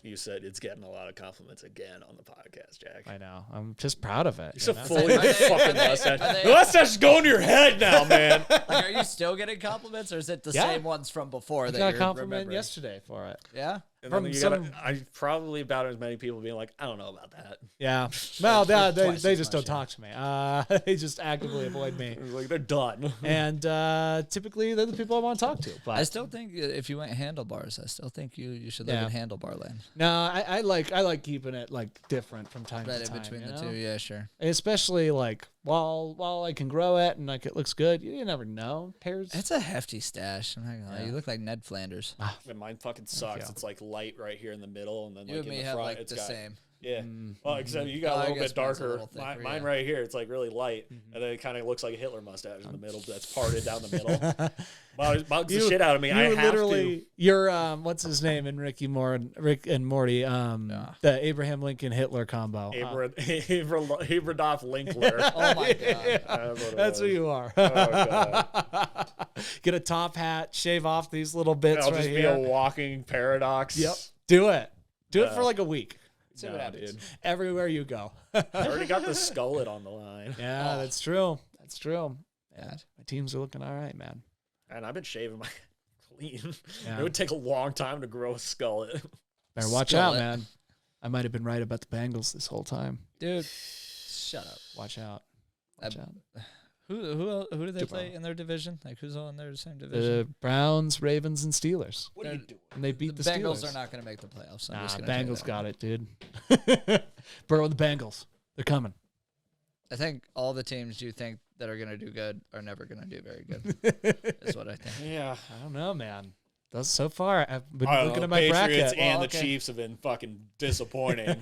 you said it's getting a lot of compliments again on the podcast, Jack. I know. I'm just proud of it. You're so you know? full of your Are they- fucking are they- mustache. are they- The mustache is going to your head now, man. Like, are you still getting compliments, or is it the Yeah. same ones from before I that got a you're compliment remembering? yesterday for it. Yeah. And From then you some- I probably about as many people being like, I don't know about that. Yeah. Well, they Twice as just much, don't talk to me. They just actively avoid me. Like, they're done. And typically they're the people I want to talk to. But I still think if you went handlebars, I still think you should live Yeah. in handlebar land. no, I like keeping it like different from time Right to in time. between you the know? two. Yeah, sure. Especially like while I can grow it and like it looks good, you never know. Hairs. It's a hefty stash. I'm not gonna lie. Yeah. You look like Ned Flanders. And mine fucking sucks. you. It's like light right here in the middle, and then You like and in me the have front, like it's the got same. Yeah. Well, except you got Oh, a I little guess bit mine's a darker. little thicker, Mine yeah. right here, it's like really light, and then it kind of looks like a Hitler mustache in the middle that's parted down the middle. Bugs the shit out of me. I have to. You're what's his name in Rick and Morty? The Abraham Lincoln Hitler combo. Abradolf Linkler. Oh my god. That's who you are. Oh, God. Get a top hat, shave off these little bits I'll right just be here. a walking paradox. Yep. Do it. Do it for like a week. See what No, happens. dude. Everywhere you go. I already got the skullet on the line. Yeah, that's true. That's true. Yeah, my teams are looking all right, man. And I've been shaving my clean. Yeah. It would take a long time to grow a skullet. Better watch Still out, it. man. I might have been right about the Bengals this whole time. Dude, shut up. Watch out. Watch out. Who do they play in their division? Like who's all in their same division? The Browns, Ravens, and Steelers. What are you doing? And they beat the Bengals Steelers. are not going to make the playoffs. I'm Nah, just gonna tell you Bengals that. got it, dude. Burrow the Bengals. They're coming. I think all the teams you think that are going to do good are never going to do very good. Is what I think. Yeah. I don't know, man. Those so far, I've been I don't looking know, at my Patriots bracket. and Well, the okay. Chiefs have been fucking disappointing.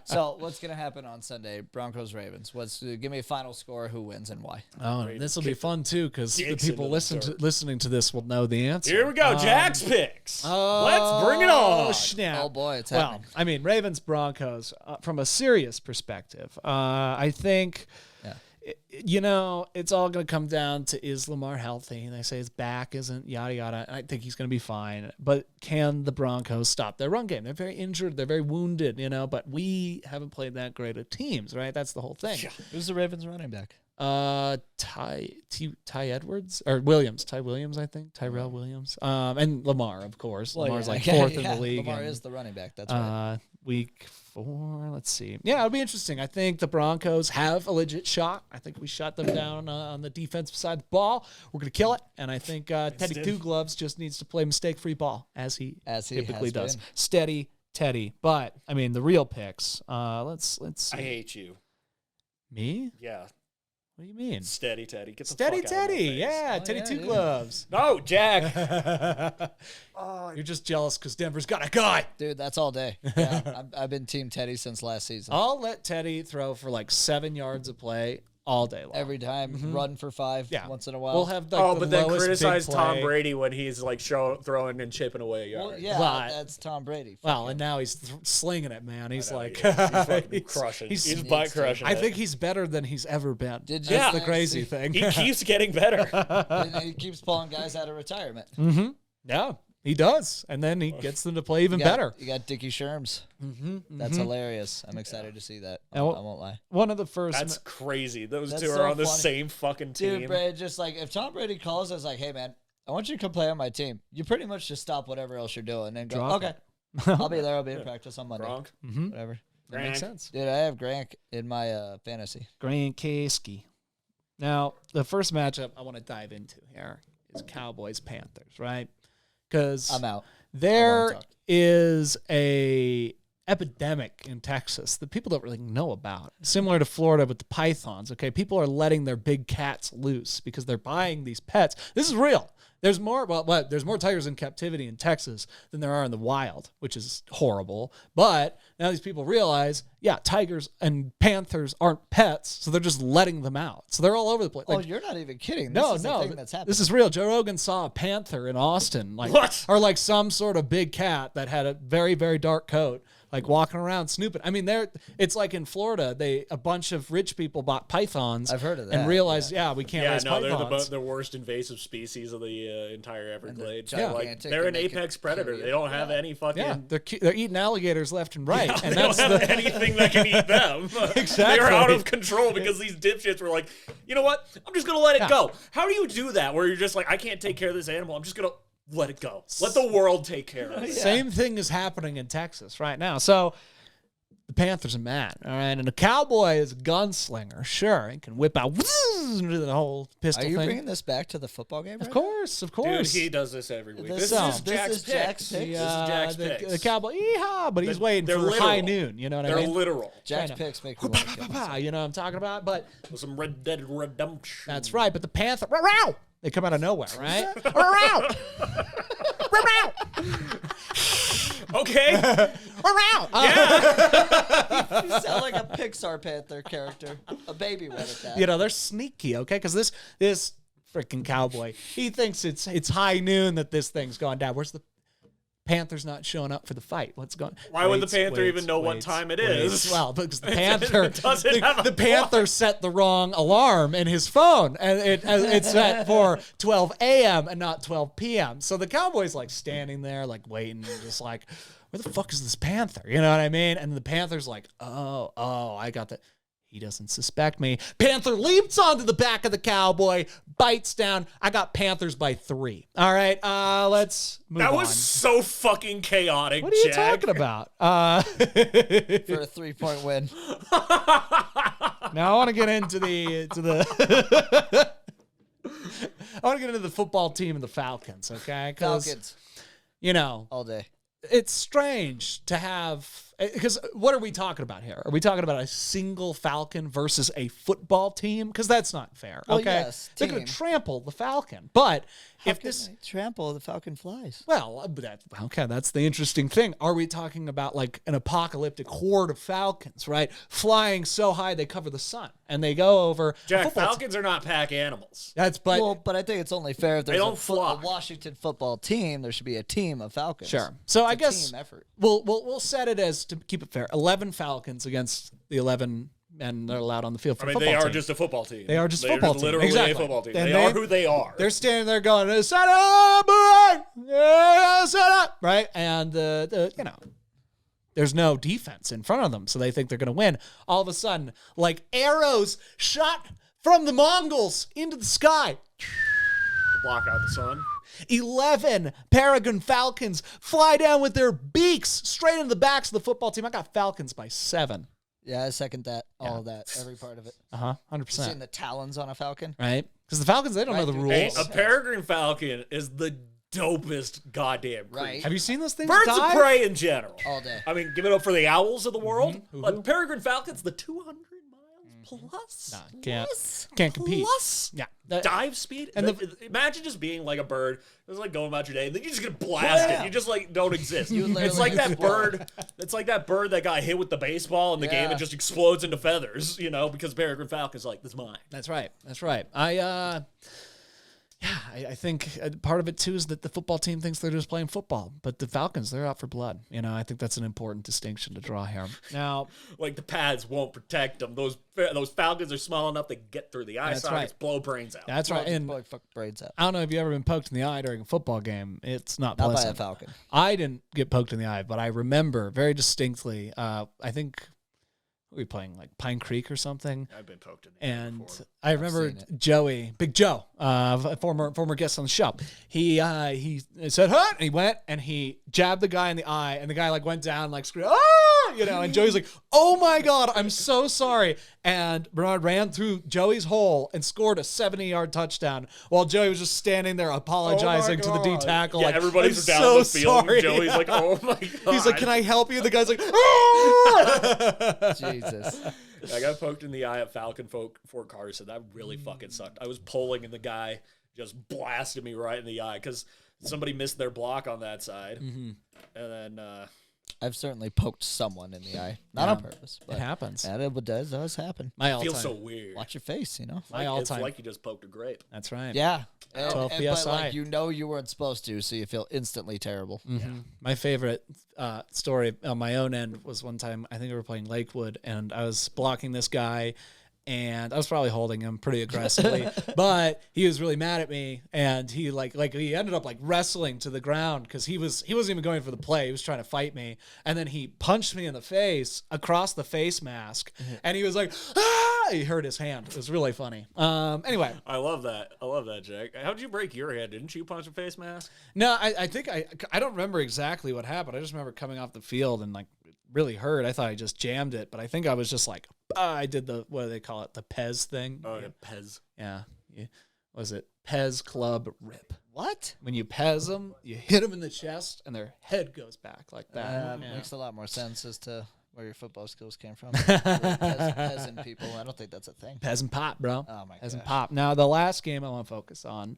So what's going to happen on Sunday? Broncos Ravens. Give me a final score. Who wins and why? Oh, this will be fun too, because the dicks people into the dirt. listening to this will know the answer. Here we go. Jack's picks. Oh, Let's bring it on. Snap. Oh boy, it's Well, happening. I mean, Ravens Broncos. From a serious perspective, I think. Yeah. You know, it's all going to come down to is Lamar healthy? They say his back isn't yada yada. I think he's going to be fine. But can the Broncos stop their run game? They're very injured. They're very wounded, you know, but we haven't played that great of teams, right? That's the whole thing. Who's the Ravens running back? Ty Edwards or Williams, Ty Williams, I think, Tyrell Williams, and Lamar, of course. Lamar's like fourth in the league. Lamar and, is the running back. That's right. Week 4, let's see. Yeah, it'll be interesting. I think the Broncos have a legit shot. I think we shut them down on the defensive side of the ball. We're gonna kill it, and I think Teddy Two Gloves just needs to play mistake-free ball as he typically has does. been. Steady Teddy, but I mean the real picks. Let's see. I hate you. Me? Yeah. What do you mean? Steady Teddy. Get the Steady fuck out of my Teddy, face. yeah, Oh, Teddy yeah, Two dude. Gloves. No, Jack. You're just jealous because Denver's got a guy. Dude, that's all day. Yeah, I've been Team Teddy since last season. I'll let Teddy throw for like 7 yards of play all day long. Every time, run for 5 Yeah. once in a while. We'll have like Oh, the but then lowest criticize big Tom play. Brady when he's like throwing and chipping away a yard. Well, yeah, But- that's Tom Brady. Well, and now he's slinging it, man. He's like, He's fucking crushing. he's- He's butt crushing. I it. think he's better than he's ever been. Did you- That's the Yeah. crazy thing. he keeps getting better. And he keeps pulling guys out of retirement. Yeah, he does, and then he gets them to play even better. You got Dickie Sherms. That's hilarious. I'm excited to see that. I Now, won't lie. One of the first. That's crazy. Those That's two are so on the funny. same fucking team. Dude, Brad, just like if Tom Brady calls us like, hey man, I want you to come play on my team, you pretty much just stop whatever else you're doing and go, Drop okay, I'll be there. I'll be in practice on Monday. Gronk. Whatever. that makes Grank. sense. Dude, I have Grank in my fantasy. Grant Kasky. Now, the first matchup I want to dive into here is Cowboys Panthers, right? Because I'm out. there talk. is a epidemic in Texas that people don't really know about. Similar to Florida with the pythons, okay? People are letting their big cats loose because they're buying these pets. This is real. There's more there's more tigers in captivity in Texas than there are in the wild, which is horrible. But now these people realize, yeah, tigers and panthers aren't pets, so they're just letting them out. So they're all over the place. Oh, Like, you're not even kidding. This no, is no, the thing that's happening. this is real. Joe Rogan saw a panther in Austin, like What? or like some sort of big cat that had a very, very dark coat, like walking around snooping. I mean, it's like in Florida, a bunch of rich people bought pythons. I've heard of and that, realized, we can't Yeah, raise no, pythons. they're the worst invasive species of the entire Everglades. gigantic, Like, they're an and they can apex predator. kill you. They don't have any fucking. Yeah, they're eating alligators left and right, and They don't that's have the anything that can eat them. Exactly. They're out of control because these dipshits were like, you know what? I'm just gonna let it go. How do you do that? Where you're just like, I can't take care of this animal. I'm just gonna let it go. Let the world take care of it. same thing is happening in Texas right now. So the Panthers are mad, all right, and the Cowboy is a gunslinger. Sure, he can whip out the whole pistol Are you thing. bringing this back to the football game? Of course. Dude, he does this every week. This This, is- is this Jack's is Jack's picks. picks? This is Jack's the picks. Cowboy, yeehaw, but he's waiting they're for literal. high noon. You know what They're I mean? literal. Jack's Kinda. picks make me want to kill myself. You know what I'm talking about? But With some Red Dead Redemption. that's right. But the Panther, row, they come out of nowhere, right? row, row. Okay. You sound like a Pixar Panther character. A baby one at that. You know, they're sneaky, okay? Because this freaking cowboy, he thinks it's high noon that this thing's gone down. Where's the Panther's not showing up for the fight? What's going? Why would the Panther even know what time it is? Well, because the Panther doesn't have a the Panther set the wrong alarm in his phone, and it's set for 12 a.m. and not 12 p.m. So the cowboy's like standing there, like waiting, just like, where the fuck is this Panther? You know what I mean? And the Panther's like, oh, I got that. He doesn't suspect me. Panther leaps onto the back of the cowboy, bites down. I got Panthers by 3. All right, let's move on. That was so fucking chaotic, What are you Jack. talking about? For a 3-point win. Now I want to get into the I want to get into the football team and the Falcons, okay? 'Cause, Falcons. you know, All day. it's strange to have, because what are we talking about here? Are we talking about a single Falcon versus a football team? Because that's not fair. Well, Okay, yes, they're going team. to trample the Falcon, but How if can this, they trample, the Falcon flies. well, that's the interesting thing. Are we talking about like an apocalyptic horde of Falcons, right? Flying so high they cover the sun and they go over a Jack, football team. Falcons are not pack animals. That's but Well, but I think it's only fair if there's don't a fly. Washington football team, there should be a team of Falcons. sure. So I It's a guess team effort. we'll set it as, to keep it fair, 11 Falcons against the 11 men that are allowed on the field for I mean, football they are team. just a football team. They are just a football team. Literally Exactly. a football team. And They are who they are. They're standing there going, set up, boy! Yeah, set up, right? And you know, there's no defense in front of them, so they think they're going to win. All of a sudden, like arrows shot from the Mongols into the sky. Block out the sun. 11 Peregrine Falcons fly down with their beaks straight into the backs of the football team. I got Falcons by 7. Yeah, I second that. All of that. Every part of it. 100%. Seeing the talons on a Falcon. Right? Because the Falcons, they don't know the rules. Hey, a peregrine falcon is the dopest goddamn creature. Right. Have you seen those things Birds dive? of prey in general. All day. I mean, give it up for the owls of the world. But peregrine falcons, the 200 miles plus. Nah, can't plus, compete. Plus Yeah. dive speed. And And imagine just being like a bird. It's like going about your day, and then you just get blasted. You just like don't exist. literally It's like that explode. bird. It's like that bird that got hit with the baseball in the game Yeah. and just explodes into feathers. You know, because peregrine falcon's like, this is mine. That's right. That's right. I think part of it too is that the football team thinks they're just playing football, but the Falcons, they're out for blood. You know, I think that's an important distinction to draw here. Now, Like the pads won't protect them. Those falcons are small enough to get through the eye That's sockets, right. blow brains out. that's right. And Boy, fuck brains out. I don't know if you've ever been poked in the eye during a football game. It's not Not by a pleasant. Falcon. I didn't get poked in the eye, but I remember very distinctly. I think we were playing like Pine Creek or something. I've been poked in the eye And before. I remember seen Joey, Big Joe, a former guest on the show. He said, "Huh?" And he went and he jabbed the guy in the eye, and the guy like went down like screamed, "Ah!" You know. And Joey's like, "Oh my God, I'm so sorry." And Bernard ran through Joey's hole and scored a 70-yard touchdown while Joey was just standing there apologizing to the D tackle. Yeah, like, everybody's "I'm down so the field. sorry." And Joey's like, oh my God. He's like, "Can I help you?" The guy's like, "Ah!" Jesus. I got poked in the eye at Falcon Fort Carson. That really fucking sucked. I was pulling and the guy just blasted me right in the eye because somebody missed their block on that side. And then I've certainly poked someone in the eye. Not on purpose. But It happens. That it does happen. My it all-time. feels so weird. Watch your face, you know? My It's all-time. like you just poked a grape. That's right. Yeah. 12 But PSI. like you know you weren't supposed to, so you feel instantly terrible. My favorite story on my own end was one time, I think we were playing Lakewood, and I was blocking this guy, and I was probably holding him pretty aggressively, but he was really mad at me, and he like he ended up like wrestling to the ground because he wasn't even going for the play. He was trying to fight me, and then he punched me in the face across the face mask, and he was like, "Ah!" He hurt his hand. It was really funny. Anyway. I love that. I love that, Jack. How'd you break your hand? Didn't you punch a face mask? No, I think I don't remember exactly what happened. I just remember coming off the field and like it really hurt. I thought I just jammed it, but I think I was just like, I did the, what do they call it? The Pez thing. Oh, yeah, Pez. Yeah. Was it Pez Club Rip? What? When you Pez them, you hit them in the chest and their head goes back like that. Yeah. Makes a lot more sense as to where your football skills came from. Peasant people. I don't think that's a thing. Pez and pop, bro. Oh, my Pez and gosh. pop. Now, the last game I want to focus on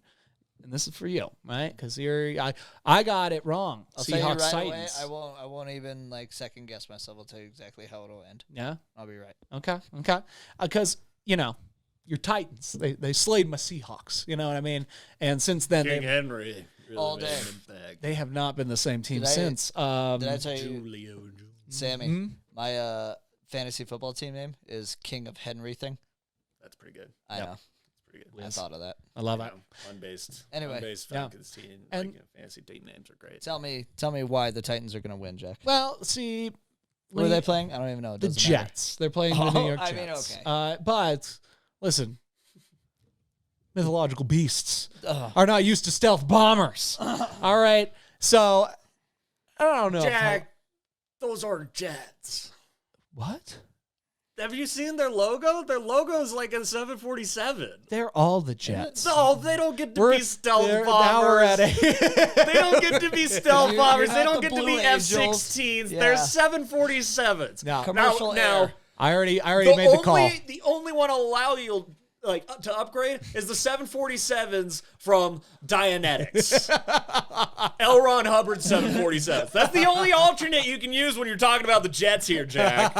and this is for you, right? Because I got it wrong. I'll tell you right away. Titans. I won't even like second guess myself. I'll tell you exactly how it'll end. Yeah. I'll be right. Okay. Because your Titans, they slayed my Seahawks. You know what I mean? And since then, King Henry. Really all made day. an impact. they have not been the same team Did I- since. Did I tell you, Julio Jones. Sammy? Mhm. My fantasy football team name is King of Henry thing. That's pretty good. I Yep. know. That's pretty good. I thought of that. I love it. Unbased. Anyway. Unbased Yeah. fantasy, And- fantasy team names are great. Tell me why the Titans are going to win, Jack. Well, see, Who are they playing? I don't even know. It the doesn't matter. Jets. They're playing the New Oh, York I Jets. mean, okay. But listen, mythological beasts Ugh. are not used to stealth bombers. All right, so I don't know. Jack, those are Jets. What? Have you seen their logo? Their logo is like a 747. They're all the Jets. No, they don't get to We're- be stealth they're- bombers. Now we're at They don't get to be stealth You're bombers. not They don't the get to Blue be Angels. F-16s. Yeah. They're 747s. Now, Commercial now, air. I already made the call. The only one I'll allow you to upgrade is the 747s from Dianetics. L. Ron Hubbard 747s. That's the only alternate you can use when you're talking about the Jets here, Jack.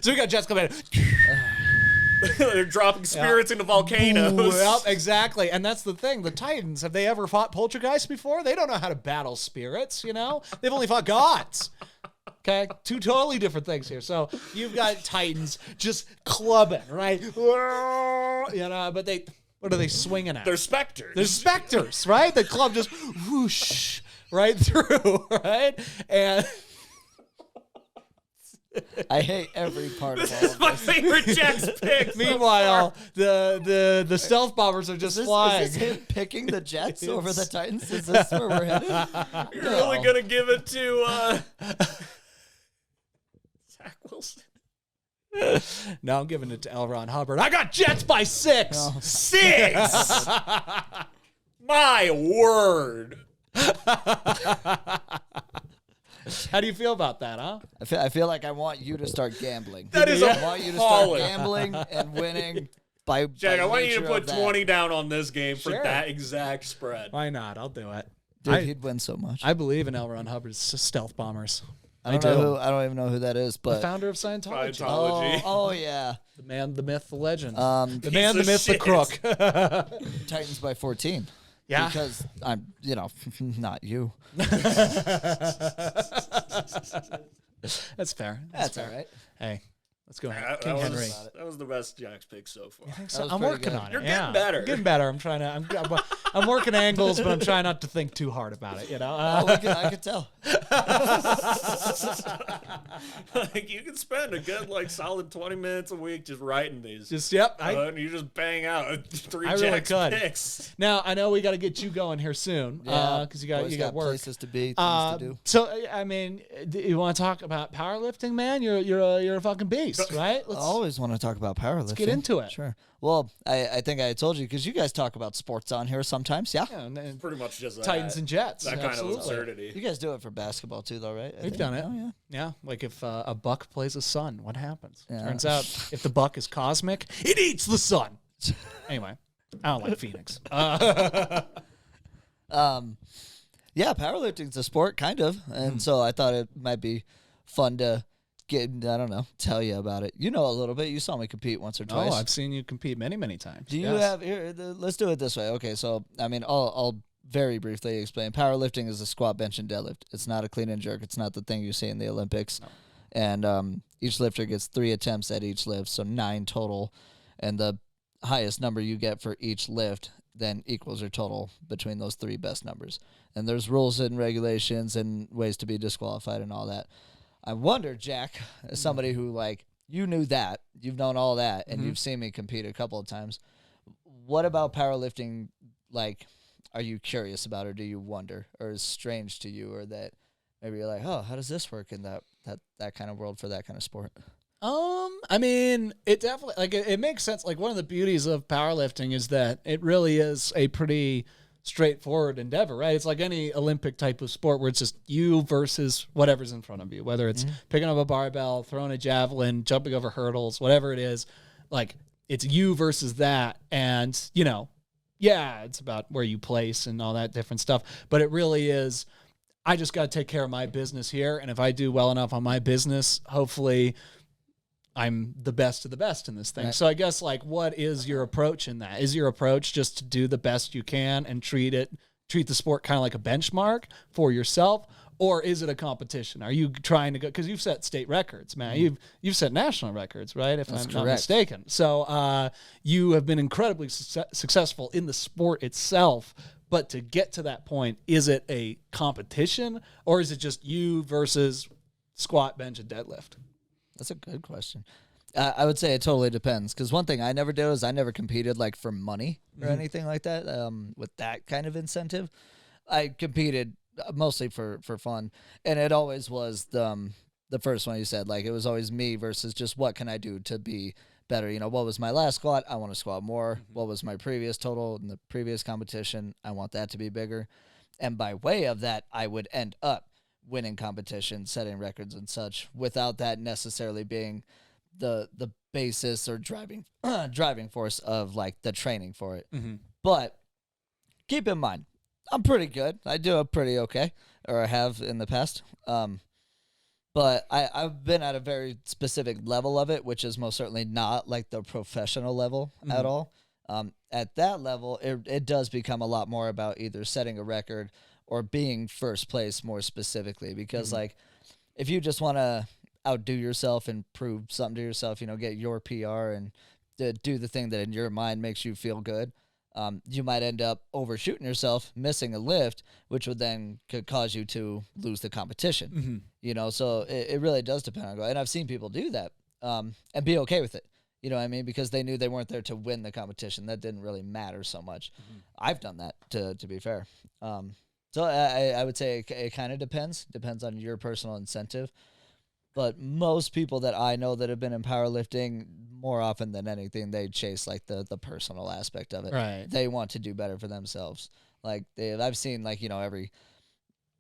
So we got Jets coming in. They're dropping spirits into volcanoes. Well, exactly. And that's the thing. The Titans, have they ever fought poltergeists before? They don't know how to battle spirits, They've only fought gods. Okay? Two totally different things here. So you've got Titans just clubbing, right? But what are they swinging at? They're specters. They're specters, right? The club just whoosh right through, right? And I hate every part of all of my this. favorite Jets pick. so meanwhile, far. the stealth bombers are just flying. Is this him picking the Jets over the Titans? Is this where we're headed? You're really gonna give it to Zach Wilson. No, I'm giving it to L. Ron Hubbard. I got Jets by 6. Oh. 6. My word. How do you feel about that, huh? I feel like I want you to start gambling. That is I want you to start appalling. gambling and winning by Jack, by I want you to nature put of that. 20 down on this game for Sure. that exact spread. Why not? I'll do it. Dude, he'd win so much. I believe in L. Ron Hubbard's stealth bombers. I don't even know who that is, The but founder of Scientology. oh yeah, The man, the myth, the legend. um, the man, the of myth, the shit. crook. Titans by 14. Yeah. because I'm not you. That's fair. That's fair. all right. Hey, let's go. That, King that Henry. that was the best Jack's pick so far. So was I'm pretty working good. on it. You're yeah. getting better. I'm getting better. I'm trying to. I'm working angles, but I'm trying not to think too hard about it. I could tell. Like, you can spend a good, solid 20 minutes a week just writing these. Just yep. And you just bang out 3 I really Jack's could. picks. Now I know we got to get you going here soon. Because you Boys got work. places to be, things to do. So I mean, you want to talk about powerlifting, man? You're a fucking beast, right? I always want to talk about powerlifting. get into it. Sure. Well, I think I told you because you guys talk about sports on here sometimes. Yeah. Yeah, and then Pretty much just Titans and Jets. that kind absolutely. of absurdity. You guys do it for basketball too, though, right? We've done it. Oh, yeah. Yeah, like if a buck plays a sun, what happens? Yeah. Turns out if the buck is cosmic, it eats the sun. Anyway, I don't like Phoenix. Yeah, powerlifting's a sport, kind of, and so I thought it might be fun to tell you about it. You know a little bit. You saw me compete once or twice. Oh, I've seen you compete many, many times. Do you Yes. have here? Let's do it this way. Okay, so I mean, I'll very briefly explain. Powerlifting is a squat, bench, and deadlift. It's not a clean and jerk. It's not the thing you see in the Olympics. No. And each lifter gets 3 attempts at each lift, so 9 total. And the highest number you get for each lift then equals your total between those 3 best numbers. And there's rules and regulations and ways to be disqualified and all that. I wonder, Jack, as somebody who you knew that, you've known all that, and you've seen me compete a couple of times. What about powerlifting? Are you curious about, or do you wonder, or is strange to you, or that maybe you're like, oh, how does this work in that kind of world for that kind of sport? I mean, it definitely it makes sense. Like one of the beauties of powerlifting is that it really is a pretty straightforward endeavor, right? It's like any Olympic type of sport where it's just you versus whatever's in front of you, whether it's picking up a barbell, throwing a javelin, jumping over hurdles, whatever it is. Like it's you versus that, and yeah, it's about where you place and all that different stuff. But it really is, I just got to take care of my business here. And if I do well enough on my business, hopefully I'm the best of the best in this thing. Right. So I guess, like, what is your approach in that? Is your approach just to do the best you can and treat the sport kind of like a benchmark for yourself? Or is it a competition? Are you trying to go, because you've set state records, man. You've set national records, right? If That's I'm not correct. mistaken. So you have been incredibly successful in the sport itself. But to get to that point, is it a competition, or is it just you versus squat, bench, and deadlift? That's a good question. I would say it totally depends, because one thing I never did is I never competed like for money or anything like that. With that kind of incentive, I competed mostly for fun, and it always was the first one you said. Like, it was always me versus just what can I do to be better. You know, what was my last squat? I want to squat more. What was my previous total in the previous competition? I want that to be bigger. And by way of that, I would end up winning competitions, setting records and such, without that necessarily being the basis or driving force of like the training for it. But keep in mind, I'm pretty good. I do a pretty okay, or I have in the past. But I've been at a very specific level of it, which is most certainly not like the professional level at all. At that level, it does become a lot more about either setting a record or being first place more specifically. Because like, if you just want to outdo yourself and prove something to yourself, you know, get your PR and do the thing that in your mind makes you feel good, you might end up overshooting yourself, missing a lift, which would then could cause you to lose the competition. You know, so it really does depend on. And I've seen people do that and be okay with it. You know what I mean? Because they knew they weren't there to win the competition. That didn't really matter so much. I've done that, to be fair. So I would say it kind of depends on your personal incentive. But most people that I know that have been in powerlifting, more often than anything, they chase like the personal aspect of it. Right. They want to do better for themselves. Like I've seen, like, you know,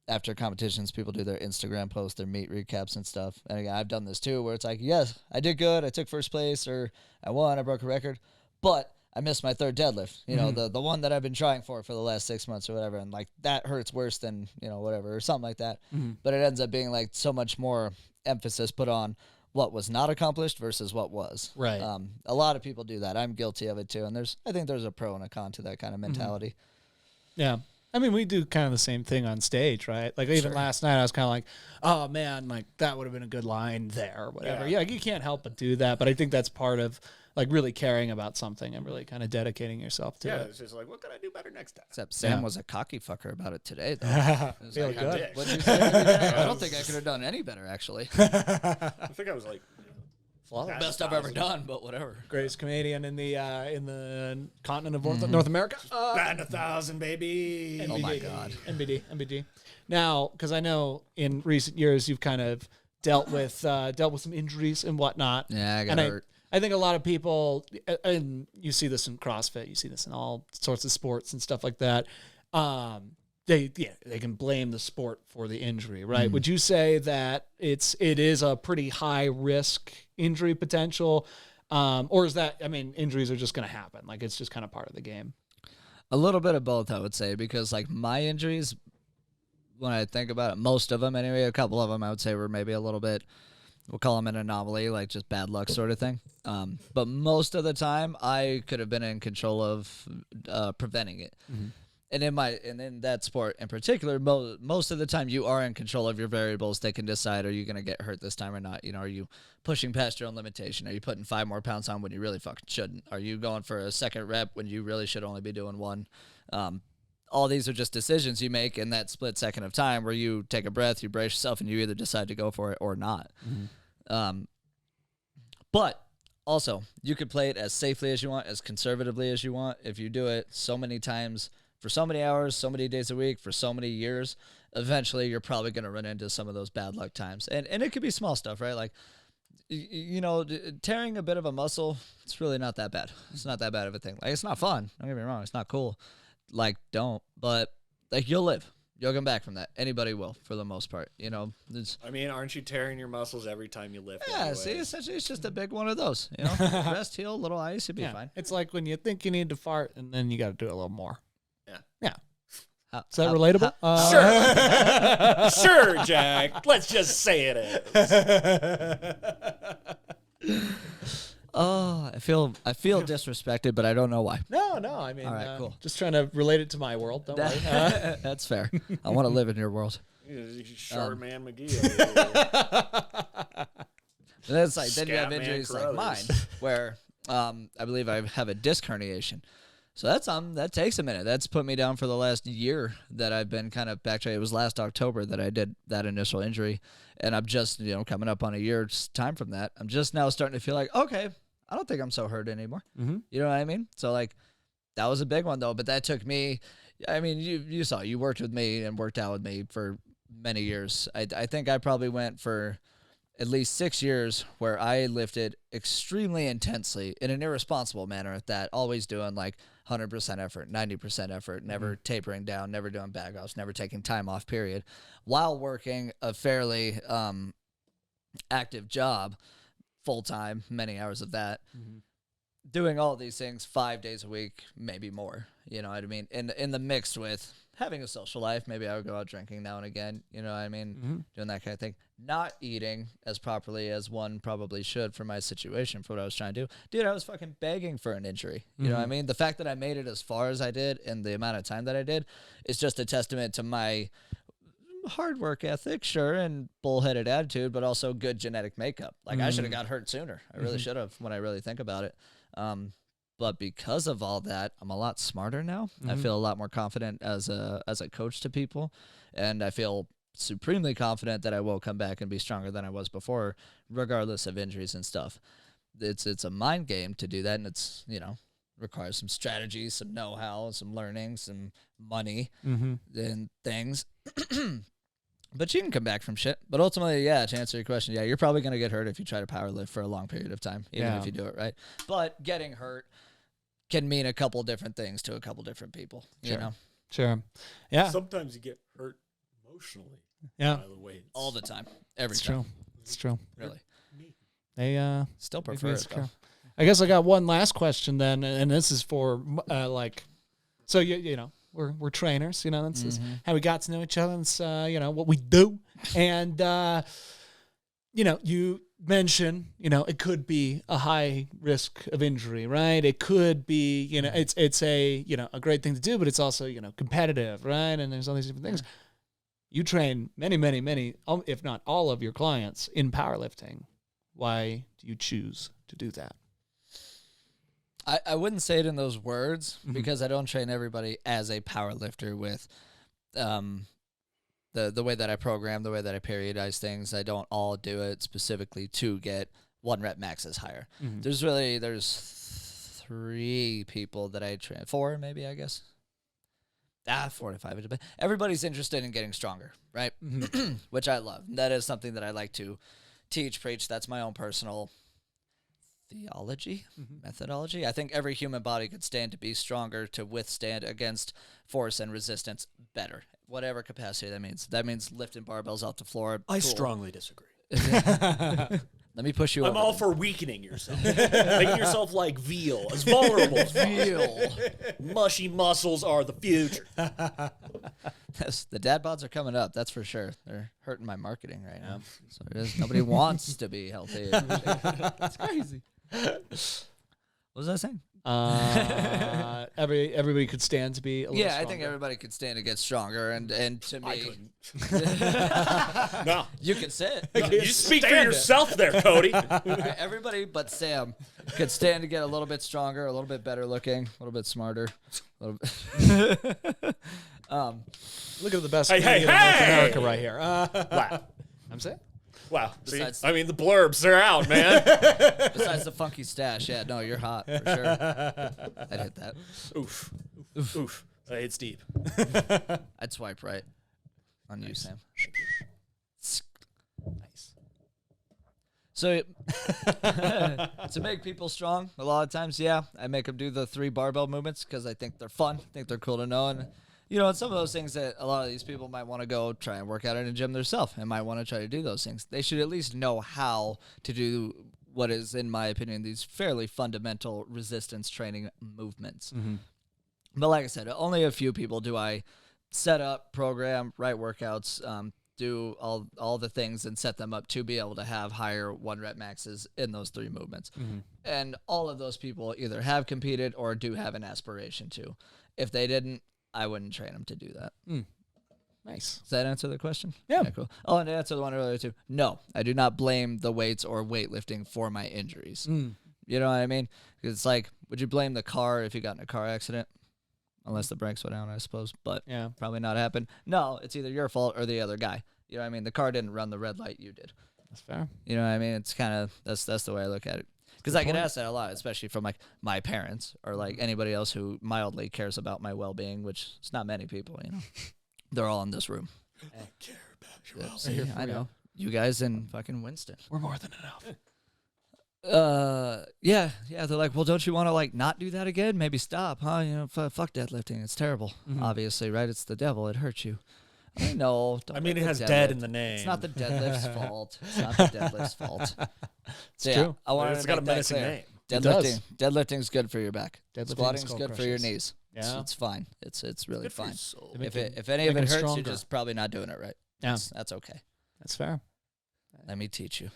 after competitions, people do their Instagram posts, their meet recaps and stuff. And again, I've done this too, where it's like, yes, I did good, I took first place, or I won, I broke a record, but I missed my third deadlift. You know, the one that I've been trying for the last 6 months or whatever, and like that hurts worse than, you know, whatever, or something like that. But it ends up being like so much more emphasis put on what was not accomplished versus what was. Right. A lot of people do that. I'm guilty of it too. And I think there's a pro and a con to that kind of mentality. Yeah. I mean, we do kind of the same thing on stage, right? Like, even last night, I was kind of like, oh, man, like, that would have been a good line there or whatever. Yeah, like, you can't help but do that. But I think that's part of, like, really caring about something and really kind of dedicating yourself to it. It's just like, what can I do better next time? Except Sam was a cocky fucker about it today, though. It was Feeling like, good. what'd you say? I don't think I could have done any better, actually. I think I was like, Flawless. Best I've ever done, but whatever. Greatest comedian in the continent of North America. batting 1,000, baby. Oh my God. NBD. Now, because I know in recent years you've kind of dealt with some injuries and whatnot. Yeah, I got hurt. I think a lot of people, and you see this in CrossFit, you see this in all sorts of sports and stuff like that. They can blame the sport for the injury, right? Would you say that it is a pretty high risk injury potential, or is that, I mean, injuries are just going to happen, like it's just kind of part of the game? A little bit of both, I would say, because like my injuries, when I think about it, most of them anyway, a couple of them I would say were maybe a little bit, we'll call them an anomaly, like just bad luck sort of thing. But most of the time I could have been in control of preventing it. And in that sport in particular, most of the time you are in control of your variables that can decide, are you going to get hurt this time or not? You know, are you pushing past your own limitation? Are you putting 5 more pounds on when you really fucking shouldn't? Are you going for a second rep when you really should only be doing one? All these are just decisions you make in that split second of time where you take a breath, you brace yourself, and you either decide to go for it or not. But also, you could play it as safely as you want, as conservatively as you want. If you do it so many times, for so many hours, so many days a week, for so many years, eventually you're probably going to run into some of those bad luck times. And it could be small stuff, right? Like, you know, tearing a bit of a muscle, it's really not that bad. It's not that bad of a thing. Like, it's not fun. Don't get me wrong. It's not cool. Like, don't. But, like, you'll live. You'll come back from that. Anybody will, for the most part. You know, I mean, aren't you tearing your muscles every time you lift? yeah. anyways? See, essentially, it's just a big one of those. You know, rest, heal, little ice, you'll be fine. It's like when you think you need to fart, and then you got to do it a little more. Yeah. Yeah. How- Is that how- relatable? Sure, Jack. Let's just say it is. Oh, I feel disrespected, but I don't know why. No. I mean, All right, cool. Just trying to relate it to my world. Don't worry. That's fair. I want to live in your world. Charman McGee. And it's like then you have Scatman injuries like Crothers. mine, where I believe I have a disc herniation. So that takes a minute. That's put me down for the last year that I've been kind of backtracking. It was last October that I did that initial injury, and I'm just coming up on a year's time from that. I'm just now starting to feel like, okay, I don't think I'm so hurt anymore. Mm-hmm. You know what I mean? So like that was a big one though, but that took me. I mean, you saw you worked with me and worked out with me for many years. I think I probably went for at least 6 years where I lifted extremely intensely in an irresponsible manner at that, always doing like 100% effort, 90% effort, never tapering down, never doing bag offs, never taking time off, period, while working a fairly active job, full-time, many hours of that, doing all these things 5 days a week, maybe more, you know what I mean? In the mixed with having a social life, maybe I would go out drinking now and again, you know what I mean? Doing that kind of thing. Not eating as properly as one probably should for my situation, for what I was trying to do. Dude, I was fucking begging for an injury. You know what I mean? The fact that I made it as far as I did in the amount of time that I did is just a testament to my hard work ethic, sure, and bullheaded attitude, but also good genetic makeup. Like, I should have got hurt sooner. I really should have when I really think about it. But because of all that, I'm a lot smarter now. I feel a lot more confident as a coach to people, and I feel supremely confident that I will come back and be stronger than I was before, regardless of injuries and stuff. It's a mind game to do that, and it's requires some strategy, some know-how, some learning, some money, and things. But you can come back from shit. But ultimately, yeah, to answer your question, yeah, you're probably going to get hurt if you try to power lift for a long period of time, even if you do it right. But getting hurt can mean a couple different things to a couple different people, you know? Sure. Yeah. Sometimes you get hurt emotionally. Yeah. By the way, All the time. Every It's time. true. It's true. Really. They Still make prefer me it, insecure. though. I guess I got one last question then, and this is for so you know we're trainers, you know, that's is how we got to know each other. It's what we do, and you mentioned it could be a high risk of injury, right? It could be it's a a great thing to do, but it's also competitive, right? And there's all these different things. You train many, if not all of your clients in powerlifting. Why do you choose to do that? I wouldn't say it in those words because I don't train everybody as a power lifter with the way that I program, the way that I periodize things. I don't all do it specifically to get 1 rep maxes higher. There's 3 people that I train, 4 maybe, I guess. 4 to 5. Everybody's interested in getting stronger, right? Which I love. That is something that I like to teach, preach. That's my own personal theology, methodology. I think every human body could stand to be stronger, to withstand against force and resistance better, whatever capacity that means. That means lifting barbells off the floor. I cool. strongly disagree. Let me push you I'm over all then. for weakening yourself. Making yourself like veal, as vulnerable as Veal. Mushy muscles are the future. Yes, the dad bods are coming up, that's for sure. They're hurting my marketing right now. So it is. Nobody wants to be healthy. It's crazy. What was I saying? Everybody could stand to be a little Yeah, I stronger. think everybody could stand to get stronger, and to me, I couldn't. No. you can sit. You speak for yourself there, Cody. Right, everybody but Sam could stand to get a little bit stronger, a little bit better looking, a little bit smarter. A little bit Look at the best Hey, comedian in hey, North hey! America right here. Wow. I'm saying. Wow. See? Besides- I mean, the blurbs, they're out, man. Besides the funky stash, yeah, no, you're hot for sure. I'd hit that. Oof. Oof. It's deep. I'd swipe right on you, Sam. Nice. So to make people strong, a lot of times, yeah, I make them do the 3 barbell movements because I think they're fun. I think they're cool to know, and You know, it's some of those things that a lot of these people might want to go try and work out in a gym themselves and might want to try to do those things. They should at least know how to do what is, in my opinion, these fairly fundamental resistance training movements. But like I said, only a few people do I set up, program, write workouts, do all the things and set them up to be able to have higher 1 rep maxes in those 3 movements. And all of those people either have competed or do have an aspiration to. If they didn't, I wouldn't train them to do that. Nice. Does that answer the question? Yeah. Cool. Oh, and to answer the one earlier too. No, I do not blame the weights or weightlifting for my injuries. You know what I mean? Because it's like, would you blame the car if you got in a car accident? Unless the brakes went down, I suppose. But Yeah. probably not happen. No, it's either your fault or the other guy. You know what I mean? The car didn't run the red light, you did. That's fair. You know what I mean? It's kind of, that's the way I look at it. Because I get asked that a lot, especially from like my parents or like anybody else who mildly cares about my well-being, which is not many people, you know. They're all in this room. I care about your Yeah, well-being. see, I know. You guys and fucking Winston. We're more than enough. Yeah. They're like, well, don't you want to like not do that again? Maybe stop, huh? You know, fuck deadlifting. It's terrible. Obviously, right? It's the devil. It hurts you. I know. I mean, it make has deadlift. dead in the name. It's not the deadlift's fault. It's not the deadlift's fault. It's So, true. I wanted It's to got a make that menacing clear. name. does. Deadlifting's good for your back. Deadlifting Squatting's skull good for your crushes. knees. Yeah. It's fine. It's really Good for your fine. soul. They make If it- any of make it it hurts, stronger. you're just probably not doing it right. Yeah. That's okay. That's fair. Let me teach you.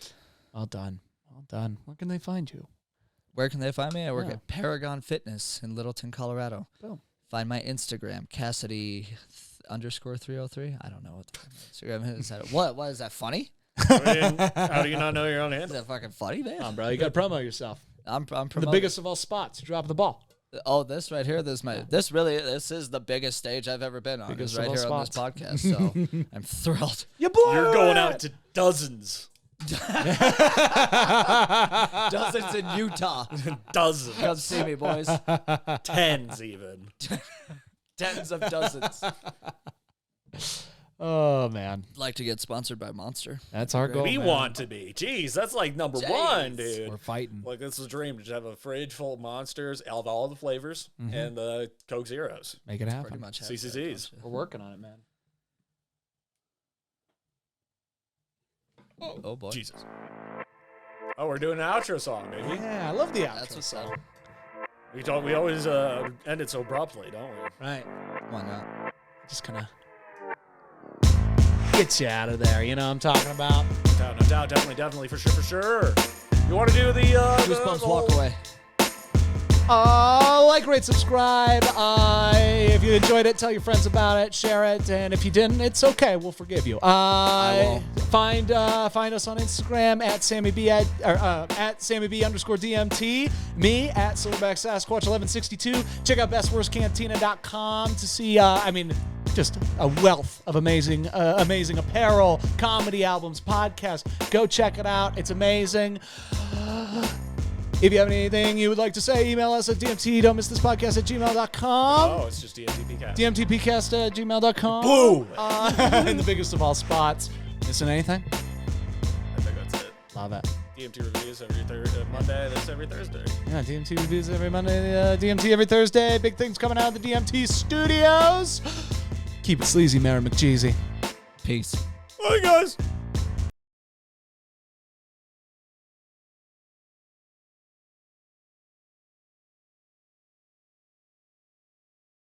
Well done. Well done. Where can they find you? Where can they find me? I work Yeah. at Paragon Fitness in Littleton, Colorado. Boom. Find my Instagram, Cassidy _303. I don't know what the Instagram is. What is that funny? How do you not know your own Is handle? that fucking funny, man? Come on, bro. You got to promo yourself. I'm The promoting. biggest of all spots. You drop the ball. Oh, this right here. This is the biggest stage I've ever been on. Biggest Is right of all here on this spots. podcast. So I'm thrilled. You blew You're going out to dozens. Dozens in Utah. Dozens. Come see me, boys. Tens even. Tens of dozens. Oh, man. Like to get sponsored by Monster. That's our goal. We man. want to be. Jeez, that's like number one, dude. We're fighting. Like, this is a dream to just have a fridge full of Monsters of all the flavors and the Coke Zeros. Make it happen. Pretty much. CCCs. We're working on it, man. Oh boy. Jesus. Oh, we're doing an outro song, baby. Yeah, I love the outro. That's what's song. up. We always end it so abruptly, don't we? Right. Why not? Just kind of gets you out of there. You know what I'm talking about? No doubt, definitely, for sure. You want to do the Goosebumps walk away. Like, rate, subscribe. If you enjoyed it, tell your friends about it, share it, and if you didn't, it's okay. We'll forgive you. I won't. Find us on Instagram at SammyB at SammyB _DMT. Me at Silverback Sasquatch 1162. Check out bestworstcantina.com to see. Just a wealth of amazing apparel, comedy albums, podcasts. Go check it out. It's amazing. If you have anything you would like to say, email us at dmt.don'tmissthispodcast@gmail.com. Oh, it's just DMTPcast. dmtpcast@gmail.com. Boom! In the biggest of all spots. Missing anything? I think that's it. Love it. DMT reviews every Monday. That's every Thursday. Yeah, DMT reviews every Monday. DMT every Thursday. Big things coming out of the DMT studios. Keep it sleazy, Mary McCheesy. Peace. Bye, guys.